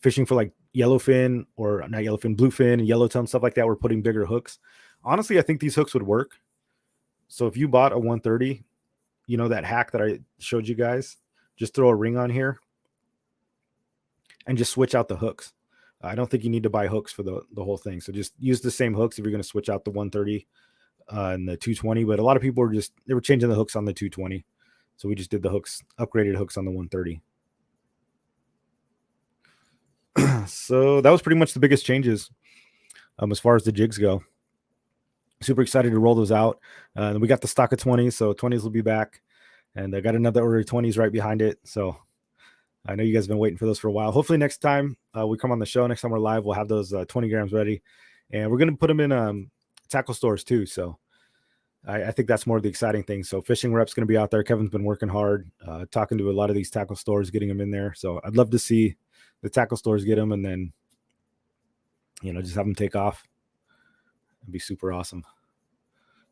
fishing for like yellowfin or not yellowfin, bluefin, and yellowtail and stuff like that. We're putting bigger hooks. Honestly, I think these hooks would work. So if you bought a 130, you know that hack that I showed you guys, just throw a ring on here and just switch out the hooks. I don't think you need to buy hooks for the whole thing. So just use the same hooks if you're going to switch out the 130 and the 220. But a lot of people were changing the hooks on the 220. So we just did the hooks, upgraded hooks on the 130. So that was pretty much the biggest changes as far as the jigs go. Super excited to roll those out. We got the stock of 20s, so 20s will be back. And I got another order of 20s right behind it. So I know you guys have been waiting for those for a while. Hopefully next time we come on the show, next time we're live, we'll have those 20 grams ready. And we're going to put them in tackle stores too. So I think that's more of the exciting thing. So Fishing Rep's going to be out there. Kevin's been working hard, talking to a lot of these tackle stores, getting them in there. So I'd love to see the tackle stores get them and then, just have them take off. It'd be super awesome.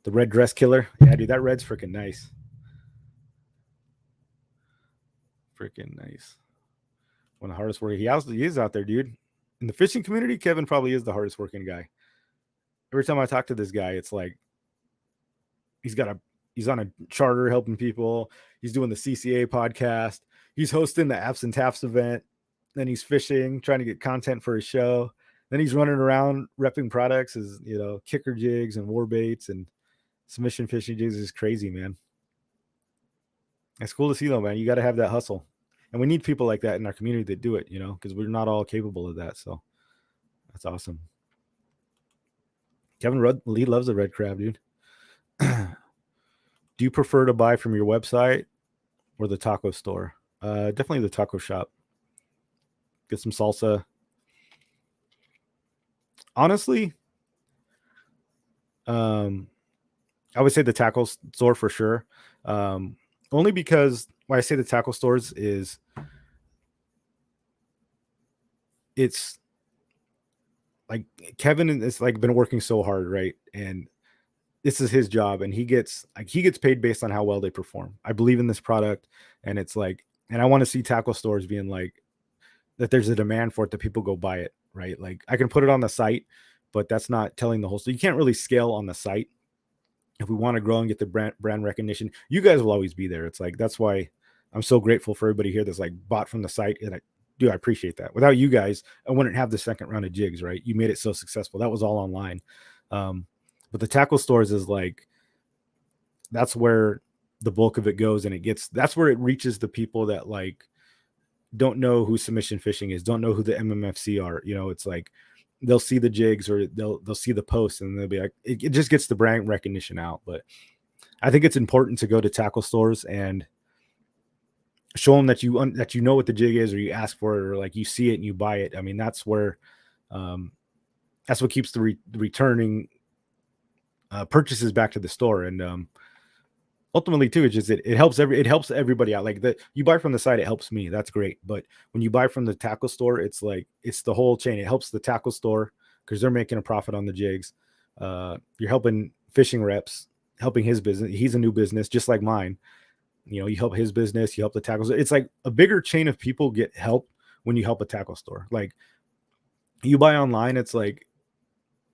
The red dress killer. Yeah, dude, that red's freaking nice. Freaking nice. One of the hardest working. He is out there, dude. In the fishing community, Kevin probably is the hardest working guy. Every time I talk to this guy, it's like he's on a charter helping people. He's doing the CCA podcast. He's hosting the Apps and Taps event. Then he's fishing, trying to get content for his show. Then he's running around repping products as, kicker jigs and war baits and submission fishing jigs. Is crazy, man. It's cool to see though, man. You got to have that hustle. And we need people like that in our community that do it, because we're not all capable of that. So that's awesome. Kevin Lee loves the red crab, dude. Do you prefer to buy from your website or the taco store? Definitely the taco shop. Get some salsa. Honestly, I would say the tackle store for sure. Only because why I say the tackle stores is it's like Kevin is like been working so hard, right? And this is his job, and he gets paid based on how well they perform. I believe in this product, and it's like, and I want to see tackle stores being like that. There's a demand for it, that people go buy it, right? Like I can put it on the site, but that's not telling the whole story. You can't really scale on the site. If we want to grow and get the brand recognition, you guys will always be there. It's like, that's why I'm so grateful for everybody here that's like bought from the site. And I appreciate that. Without you guys, I wouldn't have the second round of jigs, right? You made it so successful. That was all online. But the tackle stores is like, that's where the bulk of it goes. And that's where it reaches the people that like don't know who submission fishing is, don't know who the MMFC are. It's like, they'll see the jigs or they'll see the posts and they'll be like, it just gets the brand recognition out. But I think it's important to go to tackle stores and show them that you know what the jig is, or you ask for it, or like you see it and you buy it. I mean, that's where that's what keeps the returning purchases back to the store. And ultimately too, it's just it helps everybody out. Like you buy from the site, it helps me. That's great. But when you buy from the tackle store, it's like it's the whole chain. It helps the tackle store because they're making a profit on the jigs. You're helping Fishing Reps, helping his business. He's a new business, just like mine. You help his business, you help the tackles. It's like a bigger chain of people get help when you help a tackle store. Like you buy online, it's like,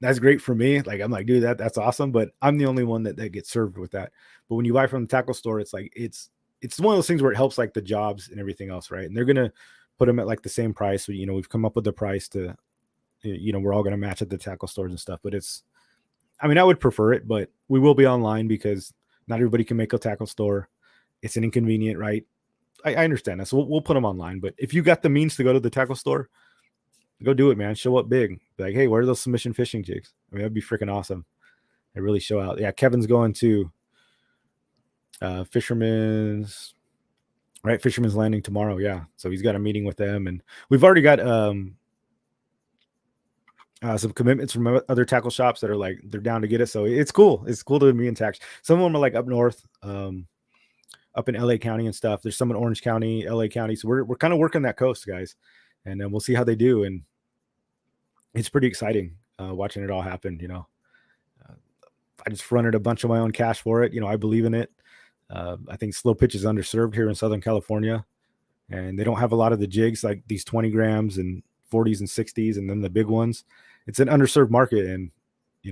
that's great for me. Like, I'm like, dude, that's awesome. But I'm the only one that gets served with that. But when you buy from the tackle store, it's like, it's one of those things where it helps like the jobs and everything else. Right. And they're going to put them at like the same price. So, we've come up with the price to, we're all going to match at the tackle stores and stuff, but I would prefer it, but we will be online because not everybody can make a tackle store. It's an inconvenient, right? I understand that. So we'll put them online, but if you got the means to go to the tackle store, go do it, man. Show up big. Be like, hey, where are those submission fishing jigs? That'd be freaking awesome. They really show out. Yeah, Kevin's going to Fisherman's Landing tomorrow. Yeah, so he's got a meeting with them, and we've already got some commitments from other tackle shops that are like they're down to get it. So it's cool. It's cool to me and tax. Some of them are like up north, up in LA County and stuff. There's some in Orange County, LA County. So we're kind of working that coast, guys, and then we'll see how they do. And it's pretty exciting watching it all happen. I just fronted a bunch of my own cash for it. I believe in it. I think slow pitch is underserved here in Southern California, and they don't have a lot of the jigs like these 20 grams and 40s and 60s, and then the big ones. It's an underserved market, and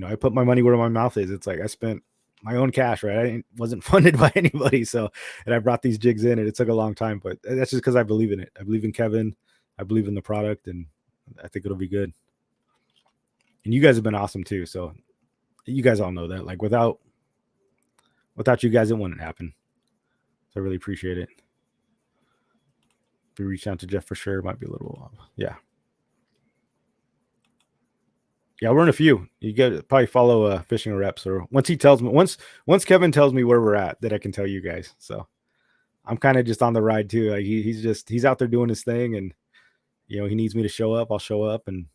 I put my money where my mouth is. It's like I spent my own cash, right? I wasn't funded by anybody, and I brought these jigs in, and it took a long time, but that's just because I believe in it. I believe in Kevin. I believe in the product, and I think it'll be good. And you guys have been awesome too. So you guys all know that. Like without you guys, it wouldn't happen. So I really appreciate it. If you reach out to Jeff for sure, it might be a little, yeah. Yeah, we're in a few. You got to probably follow Fishing Reps, or once Kevin tells me where we're at, that I can tell you guys. So I'm kind of just on the ride too. Like he's out there doing his thing, and he needs me to show up. I'll show up and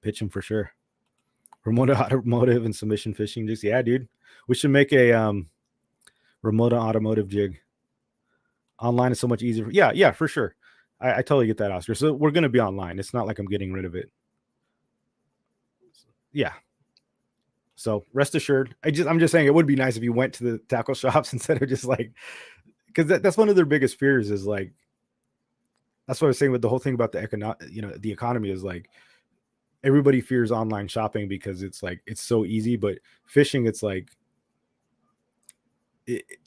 pitch him for sure. Remote automotive and submission fishing jigs. Yeah, dude. We should make a remote automotive jig. Online is so much easier. Yeah, for sure. I totally get that, Oscar. So we're gonna be online. It's not like I'm getting rid of it. Yeah. So rest assured. I'm just saying it would be nice if you went to the tackle shops instead of just like, because that's one of their biggest fears is like, that's what I was saying with the whole thing about the economy is like, everybody fears online shopping because it's like, it's so easy, but fishing, it's like,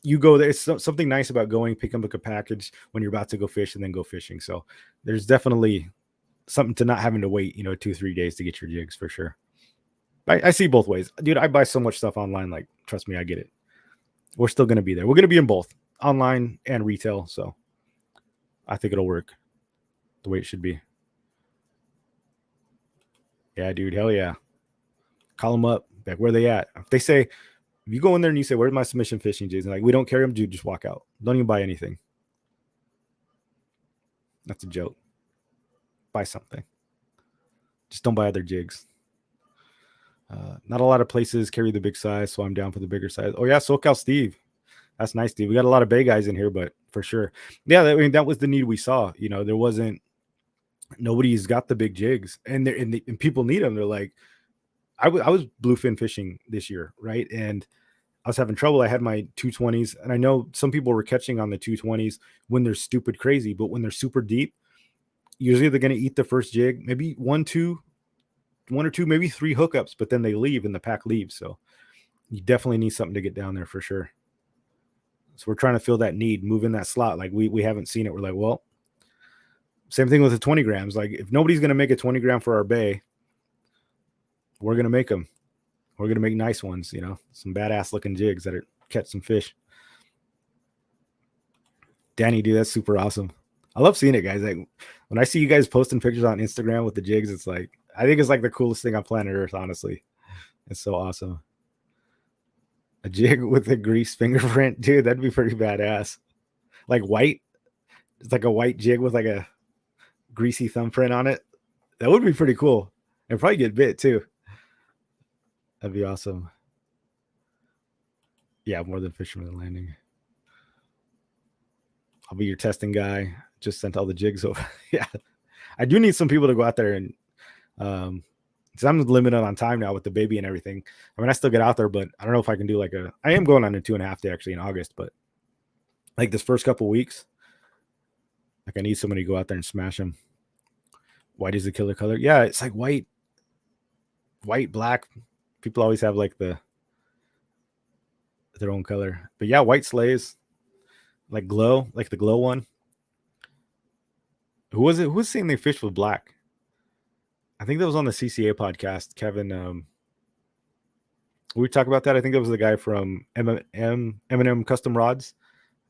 you go there. It's something nice about going, picking up a package when you're about to go fish and then go fishing. So there's definitely something to not having to wait, 2-3 days to get your jigs for sure. I see both ways, dude. I buy so much stuff online. Like, trust me, I get it. We're still going to be there. We're going to be in both online and retail. So I think it'll work the way it should be. Yeah, dude. Hell yeah. Call them up. Like, where they at? If they say, if you go in there and you say, where's my submission fishing jigs? And like, we don't carry them, dude, just walk out. Don't even buy anything. That's a joke. Buy something. Just don't buy other jigs. Not a lot of places carry the big size, so I'm down for the bigger size. Oh yeah, SoCal Steve. That's nice, Steve. We got a lot of bay guys in here, but for sure. Yeah, that was the need we saw. There wasn't, nobody's got the big jigs, and people need them. They're like, I was bluefin fishing this year, right? And I was having trouble. I had my 220s, and I know some people were catching on the 220s when they're stupid crazy, but when they're super deep, usually they're going to eat the first jig, maybe one or two, maybe 3 hookups, but then they leave and the pack leaves. So you definitely need something to get down there for sure. So we're trying to fill that need, move in that slot. Like we haven't seen it. We're like, well, same thing with the 20 grams. Like if nobody's going to make a 20 gram for our bay, we're going to make them. We're going to make nice ones, some badass looking jigs that catch some fish. Danny, dude, that's super awesome. I love seeing it, guys. Like when I see you guys posting pictures on Instagram with the jigs, it's like, I think it's like the coolest thing on planet Earth, honestly. It's so awesome. A jig with a grease fingerprint, dude, that'd be pretty badass. Like white. It's like a white jig with like a greasy thumbprint on it. That would be pretty cool. And probably get bit too. That'd be awesome. Yeah, more than Fisherman Landing. I'll be your testing guy. Just sent all the jigs over. Yeah. I do need some people to go out there and because I'm limited on time now with the baby and everything. I mean, I still get out there, but I don't know if I can do I am going on a 2.5 day actually in August, but like this first couple weeks, like I need somebody to go out there and smash them. White is the killer color. Yeah, it's like white, black. People always have like their own color, but yeah, white slays, like glow, like the glow one. Who was it? Who was saying they fished with black? I think that was on the CCA podcast. Kevin, we talked about that. I think that was the guy from M&M Custom Rods.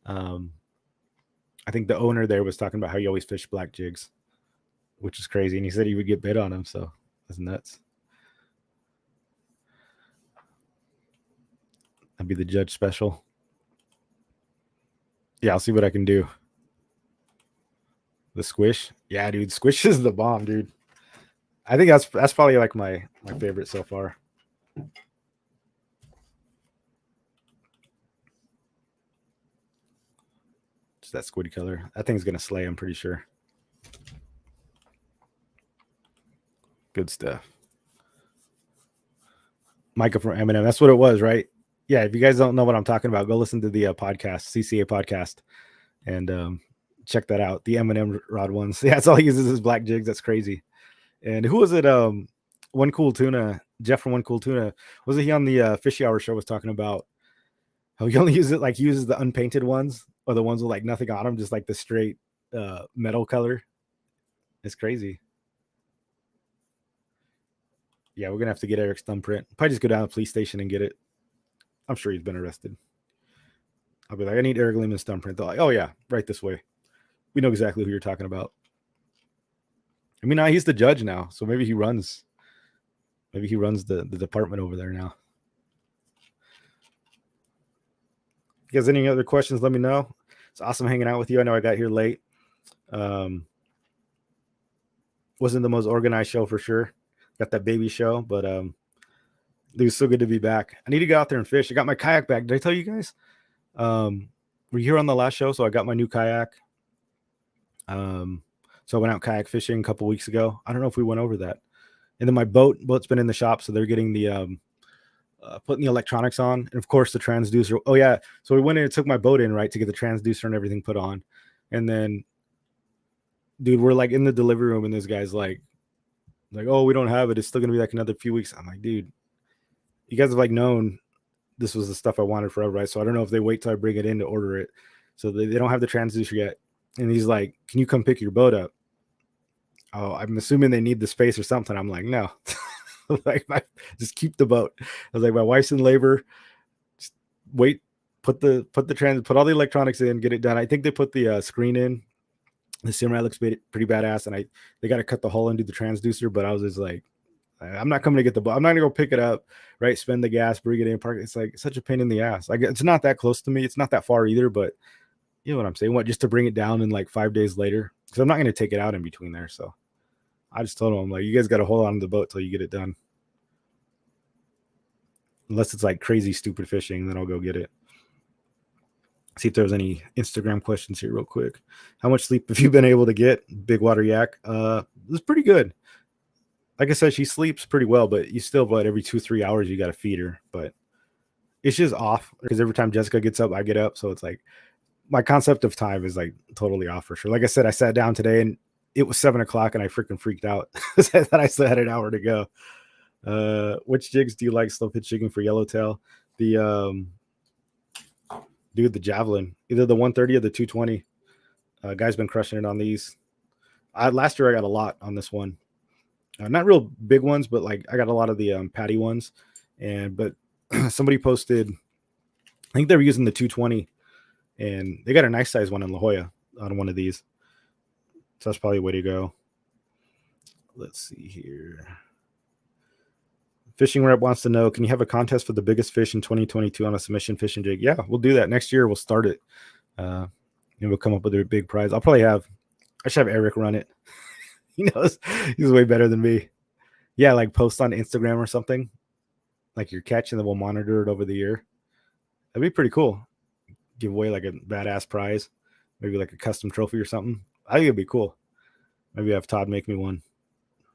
I think the owner there was talking about how he always fished black jigs, which is crazy. And he said he would get bit on them. So that's nuts. That'd be the judge special. Yeah, I'll see what I can do. The squish. Yeah, dude. Squish is the bomb, dude. I think that's probably like my favorite so far. Just that squid color. That thing's gonna slay, I'm pretty sure. Good stuff. Micah from Eminem. That's what it was, right? Yeah, if you guys don't know what I'm talking about, go listen to the podcast, CCA podcast, and check that out. The Eminem rod ones. Yeah, that's all he uses is black jigs. That's crazy. And who was it? One Cool Tuna, Jeff from One Cool Tuna. Wasn't he on the Fishy Hour show? Was talking about how he only uses it like he uses the unpainted ones or the ones with like nothing on them, just like the straight metal color. It's crazy. Yeah, we're gonna have to get Eric's thumbprint. Probably just go down to the police station and get it. I'm sure he's been arrested. I'll be like, I need Eric Lehman's thumbprint. They're like, oh yeah, right this way. We know exactly who you're talking about. I mean, he's the judge now, so maybe he runs. Maybe he runs the department over there now. If you guys any other questions, let me know. It's awesome hanging out with you. I know I got here late. Wasn't the most organized show for sure. Got that baby show, but it was so good to be back. I need to get out there and fish. I got my kayak back. Did I tell you guys? Were you here on the last show? So I got my new kayak. So I went out kayak fishing a couple weeks ago. I don't know if we went over that. And then my boat's been in the shop, so they're getting the putting the electronics on, and of course the transducer. Oh yeah, so we went in and took my boat in, right, to get the transducer and everything put on, and then, dude, we're like in the delivery room, and this guy's like, oh, we don't have it. It's still gonna be like another few weeks. I'm like, dude, you guys have like known this was the stuff I wanted forever, right? So I don't know if they wait till I bring it in to order it. So they don't have the transducer yet, and he's like, can you come pick your boat up? Oh, I'm assuming they need the space or something. I'm like, no. Like, just keep the boat. I was like, my wife's in labor. Just wait, put all the electronics in, get it done. I think they put the screen in. The Samurai looks pretty badass, and they got to cut the hole and do the transducer. But I was just like, I'm not coming to get the boat. I'm not gonna go pick it up, right? Spend the gas, bring it in, park. It's like such a pain in the ass. Like, it's not that close to me. It's not that far either, but you know what I'm saying? What, just to bring it down in like 5 days later? Because I'm not gonna take it out in between there. So I just told him, I'm like, you guys got to hold on to the boat till you get it done. Unless it's like crazy stupid fishing, then I'll go get it. See if there's any Instagram questions here real quick. How much sleep have you been able to get? Big Water Yak. It's pretty good. Like I said, she sleeps pretty well, but you still, but every 2-3 hours you got to feed her. But it's just off because every time Jessica gets up, I get up. So it's like my concept of time is like totally off for sure. Like I said, I sat down today and it was 7 o'clock and I freaking freaked out. That I still had an hour to go. Which jigs do you like slow pitch jigging for yellowtail? The the javelin, either the 130 or the 220. Guy's been crushing it on these. Last year I got a lot on this one. Not real big ones, but like I got a lot of the patty ones. But somebody posted, I think they were using the 220, and they got a nice size one in La Jolla on one of these. So that's probably a way to go. Let's see here. Fishing Rep wants to know, can you have a contest for the biggest fish in 2022 on a submission fishing jig? Yeah, we'll do that. Next year, we'll start it. And we'll come up with a big prize. I should have Eric run it. He knows. He's way better than me. Yeah, like post on Instagram or something. Like your catch, and then we'll monitor it over the year. That'd be pretty cool. Give away like a badass prize. Maybe like a custom trophy or something. I think it'd be cool. Maybe have Todd make me one.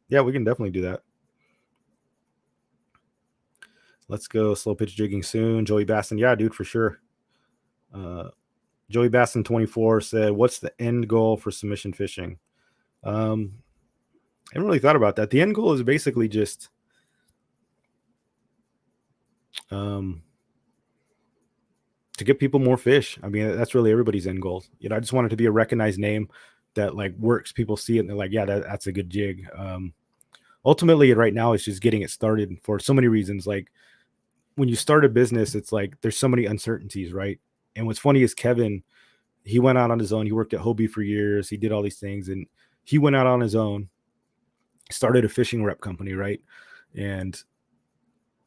Yeah, we can definitely do that. Let's go slow pitch jigging soon. Joey Basson. Yeah, dude, for sure. Joey Basson 24 said, what's the end goal for submission fishing? I haven't really thought about that. The end goal is basically just to get people more fish. I mean, that's really everybody's end goal. You know, I just want it to be a recognized name that like works. People see it and they're like, yeah, that's a good jig. Ultimately, right now, it's just getting it started for so many reasons. Like when you start a business, it's like there's so many uncertainties, right? And what's funny is Kevin, he went out on his own. He worked at Hobie for years. He did all these things, and he went out on his own, started a fishing rep company, right? And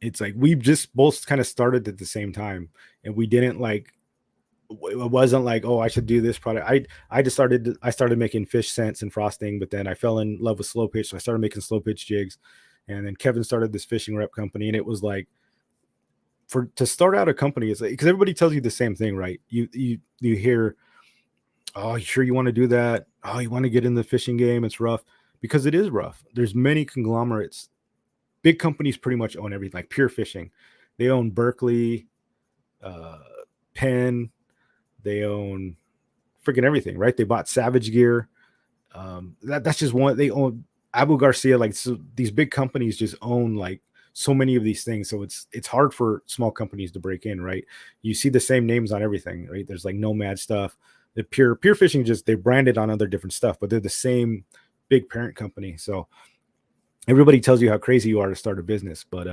it's like we just both kind of started at the same time, and we didn't like it wasn't like, oh, I should do this product. I started making fish scents and frosting, but then I fell in love with slow pitch, so I started making slow pitch jigs, and then Kevin started this fishing rep company, and it was like, for to start out a company is like, because everybody tells you the same thing, right? You hear, oh, you sure you want to do that? Oh, you want to get in the fishing game? It's rough, because it is rough. There's many conglomerates. Big companies pretty much own everything, like Pure Fishing. They own Berkeley, uh, Penn. They own freaking everything, right? They bought Savage Gear. That's just one. They own Abu Garcia. Like, so these big companies just own like so many of these things. So it's hard for small companies to break in, right? You see the same names on everything, right? There's like Nomad stuff. The Pure Fishing, just they branded on other different stuff, but they're the same big parent company. So everybody tells you how crazy you are to start a business, but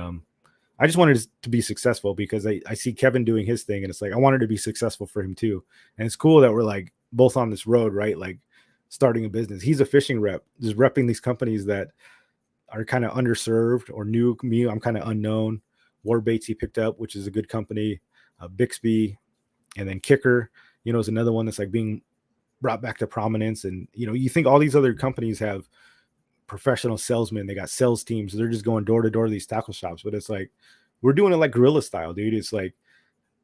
I just wanted to be successful, because I see Kevin doing his thing, and it's like I wanted to be successful for him too. And it's cool that we're like both on this road, right? Like starting a business. He's a fishing rep, just repping these companies that are kind of underserved or new. Me, I'm kind of unknown. War Baits he picked up, which is a good company. Bixby, and then Kicker, is another one that's like being brought back to prominence. And you think all these other companies have professional salesmen, they got sales teams, they're just going door to door to these tackle shops, but it's like we're doing it like guerrilla style, dude. It's like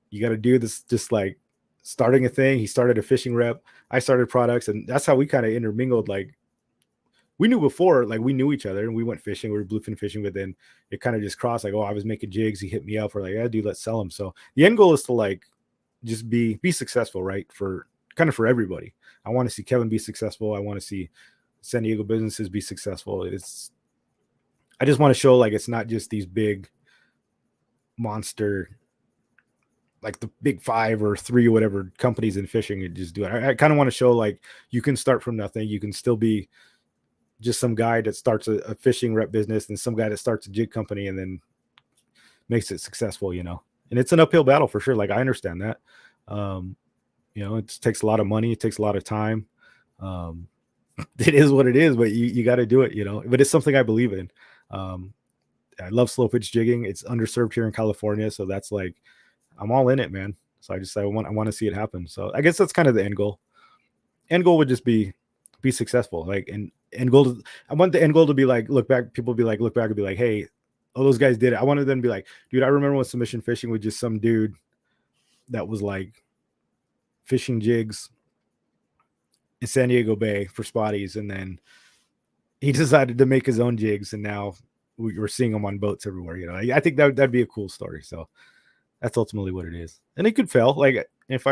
you got to do this, just like starting a thing. He started a fishing rep, I started products, and that's how we kind of intermingled. Like, we knew before, like we knew each other and we went fishing, we were bluefin fishing, but then it kind of just crossed, like, oh, I was making jigs, he hit me up, we're like, yeah, dude, let's sell them. So the end goal is to like just be successful, right? For kind of for everybody. I want to see Kevin be successful, I want to see San Diego businesses be successful. I just want to show like it's not just these big monster, like the big 5 or 3 or whatever companies in fishing and just do it. I kind of want to show like you can start from nothing. You can still be just some guy that starts a fishing rep business, and some guy that starts a jig company and then makes it successful, And it's an uphill battle for sure. Like, I understand that. It takes a lot of money. It takes a lot of time. It is what it is, but you got to do it, but it's something I believe in. I love slow pitch jigging. It's underserved here in California. So that's like, I'm all in it, man. So I want to see it happen. So I guess that's kind of the end goal. End goal would just be successful. Like, and end goal, I want the end goal to be like, look back, people be like, look back and be like, hey, oh, those guys did it. I wanted them to be like, dude, I remember when submission fishing was just some dude that was like fishing jigs in San Diego Bay for spotties, and then he decided to make his own jigs, and now we're seeing them on boats everywhere. I think that'd be a cool story. So that's ultimately what it is, and it could fail. Like, if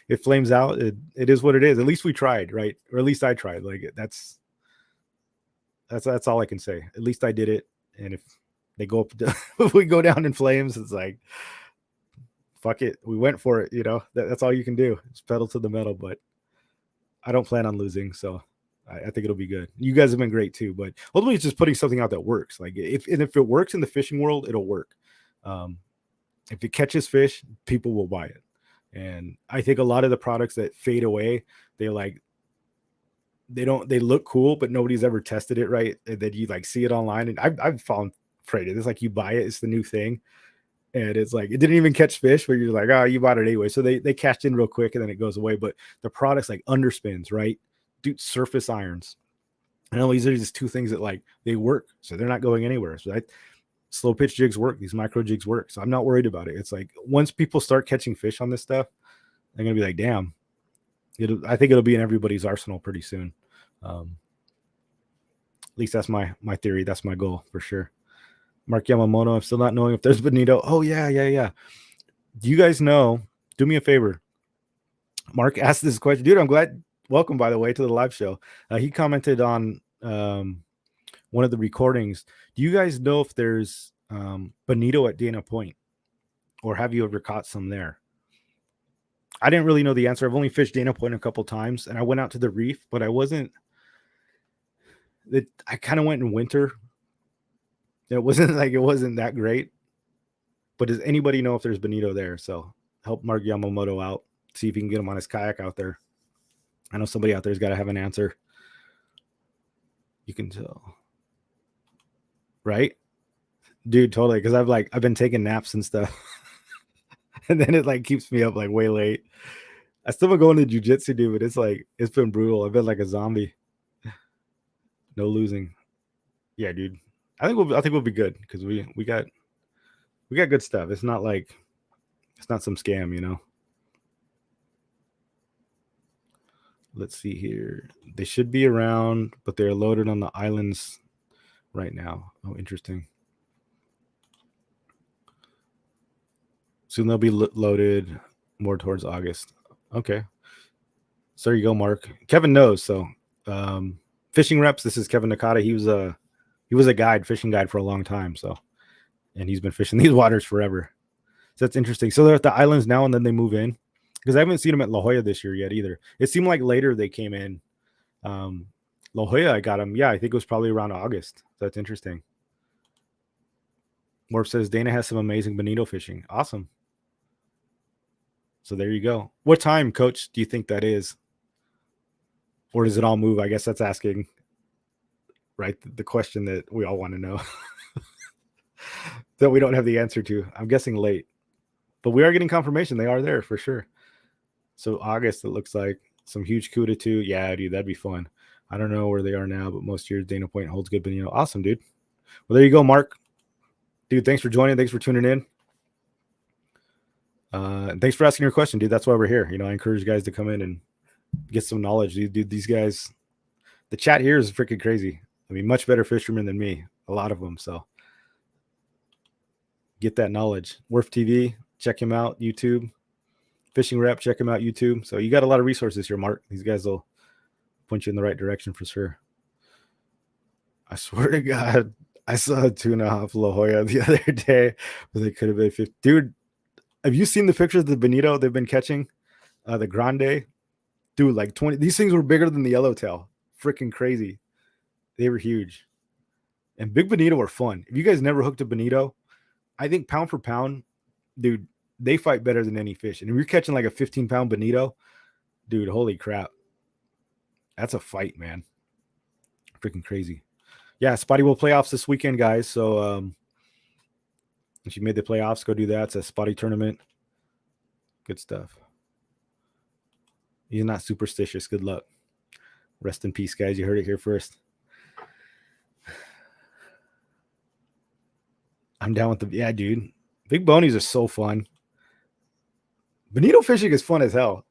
it flames out, it is what it is. At least we tried, right? Or at least I tried. Like, that's all I can say. At least I did it, and if they go up, if we go down in flames, it's like, fuck it, we went for it. That's all you can do. It's pedal to the metal, but I don't plan on losing, so I think it'll be good. You guys have been great too, but ultimately it's just putting something out that works. Like, if it works in the fishing world, it'll work. If it catches fish, people will buy it. And I think a lot of the products that fade away, they look cool, but nobody's ever tested it, right? That you like see it online, and I've fallen prey to this. Like, you buy it, it's the new thing, and it's like it didn't even catch fish, but you're like, oh, you bought it anyway. So they cashed in real quick, and then it goes away. But the products like underspins, right? Dude, surface irons. And all these are just 2 things that like they work, so they're not going anywhere. So slow pitch jigs work, these micro jigs work. So I'm not worried about it. It's like once people start catching fish on this stuff, they're gonna be like, damn. I think it'll be in everybody's arsenal pretty soon. At least that's my theory. That's my goal for sure. Mark Yamamoto, I'm still not knowing if there's bonito. Oh, yeah. Do you guys know? Do me a favor. Mark asked this question. Dude, I'm glad. Welcome, by the way, to the live show. He commented on one of the recordings. Do you guys know if there's bonito at Dana Point? Or have you ever caught some there? I didn't really know the answer. I've only fished Dana Point a couple times, and I went out to the reef, but I kind of went in winter. It wasn't that great. But does anybody know if there's bonito there? So help Mark Yamamoto out. See if you can get him on his kayak out there. I know somebody out there's got to have an answer. You can tell. Right? Dude, totally. Because I've been taking naps and stuff. And then it like keeps me up like way late. I still been going to jujitsu, dude, but it's been brutal. I've been like a zombie. No losing. Yeah, dude. I think we'll be good because we got good stuff. It's not some scam, you know. Let's see here. They should be around, but they're loaded on the islands right now. Oh, interesting. Soon they'll be loaded more towards August. Okay. So there you go, Mark. Kevin knows. So fishing reps. This is Kevin Nakata. He was a fishing guide for a long time. So, and he's been fishing these waters forever. So that's interesting. So they're at the islands now, and then they move in, because I haven't seen them at La Jolla this year yet either. It seemed like later they came in. La Jolla, I got them. Yeah, I think it was probably around August. So that's interesting. Morph says Dana has some amazing bonito fishing. Awesome. So there you go. What time, Coach, do you think that is? Or does it all move? I guess that's asking, right, the question that we all want to know that we don't have the answer to. I'm guessing late, but we are getting confirmation they are there for sure. So August, it looks like. Some huge CUDA too. Yeah, dude, that'd be fun. I don't know where they are now, but most years Dana Point holds good bonito. Awesome, dude. Well, there you go, Mark. Dude, thanks for joining. Thanks for tuning in. And thanks for asking your question, dude. That's why we're here. You know, I encourage you guys to come in and get some knowledge. Dude, these guys, the chat here is freaking crazy. I mean, much better fishermen than me, a lot of them. So get that knowledge. Worf TV, check him out. YouTube, Fishing Rep, check him out. YouTube. So you got a lot of resources here, Mark. These guys will point you in the right direction for sure. I swear to God, I saw a tuna off La Jolla the other day, but they could have been 50. Dude, have you seen the pictures of the bonito they've been catching? The grande, dude, like 20. These things were bigger than the yellowtail. Freaking crazy. They were huge. And big bonito are fun. If you guys never hooked a bonito, I think pound for pound, dude, they fight better than any fish. And if you're catching like a 15-pound bonito, dude, holy crap. That's a fight, man. Freaking crazy. Yeah, Spotty will playoffs this weekend, guys. So if you made the playoffs, go do that. It's a Spotty tournament. Good stuff. He's not superstitious. Good luck. Rest in peace, guys. You heard it here first. I'm down with yeah, dude. Big bonies are so fun. Bonito fishing is fun as hell.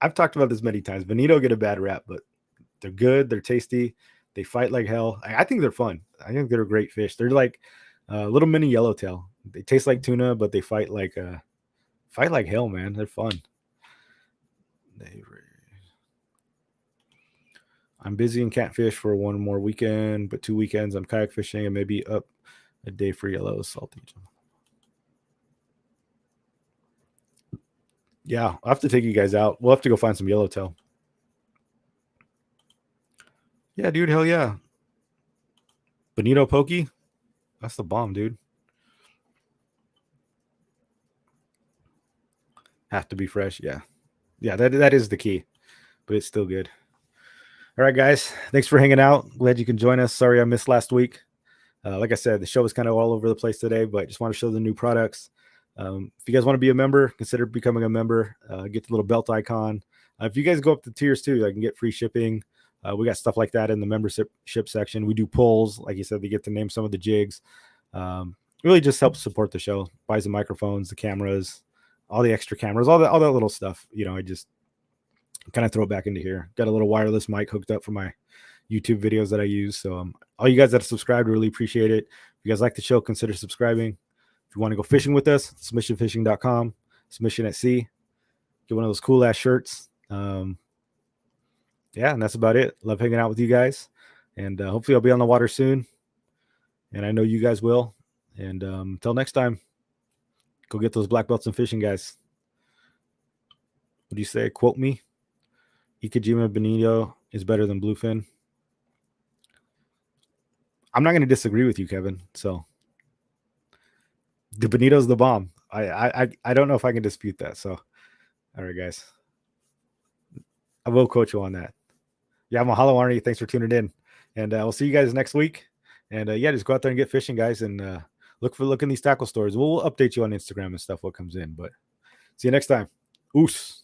I've talked about this many times. Bonito get a bad rap, but they're good. They're tasty. They fight like hell. I think they're fun. I think they're a great fish. They're like a little mini yellowtail. They taste like tuna, but they fight like hell, man. They're fun. I'm busy in catfish for one more weekend, but 2 weekends I'm kayak fishing and maybe up a day for yellow salty. Yeah, I'll have to take you guys out. We'll have to go find some yellowtail. Yeah, dude, hell yeah. Bonito pokey? That's the bomb, dude. Have to be fresh, yeah. Yeah, that is the key, but it's still good. All right, guys, thanks for hanging out. Glad you can join us. Sorry I missed last week. Like I said, the show was kind of all over the place today, but I just want to show the new products. If you guys want to be a member, consider becoming a member. Get the little belt icon. If you guys go up to tiers too, I can get free shipping. We got stuff like that in the membership section. We do polls. Like you said, they get to name some of the jigs. Really just helps support the show. Buys the microphones, the cameras, all the extra cameras, all that little stuff. You know, I just kind of throw it back into here. Got a little wireless mic hooked up for my YouTube videos that I use. So all you guys that have subscribed, really appreciate it. If you guys like the show, consider subscribing. If you want to go fishing with us, submissionfishing.com, submission at sea. Get one of those cool ass shirts. Yeah, and that's about it. Love hanging out with you guys. And hopefully I'll be on the water soon. And I know you guys will. And until next time, go get those black belts and fishing, guys. What do you say? Quote me. Ikejima Bonito is better than bluefin. I'm not going to disagree with you, Kevin. So the Bonito's the bomb. I don't know if I can dispute that. So, all right, guys. I will coach you on that. Yeah, mahalo, Arnie. Thanks for tuning in. And we'll see you guys next week. And yeah, just go out there and get fishing, guys. And look in these tackle stores. We'll update you on Instagram and stuff what comes in. But see you next time. Oos.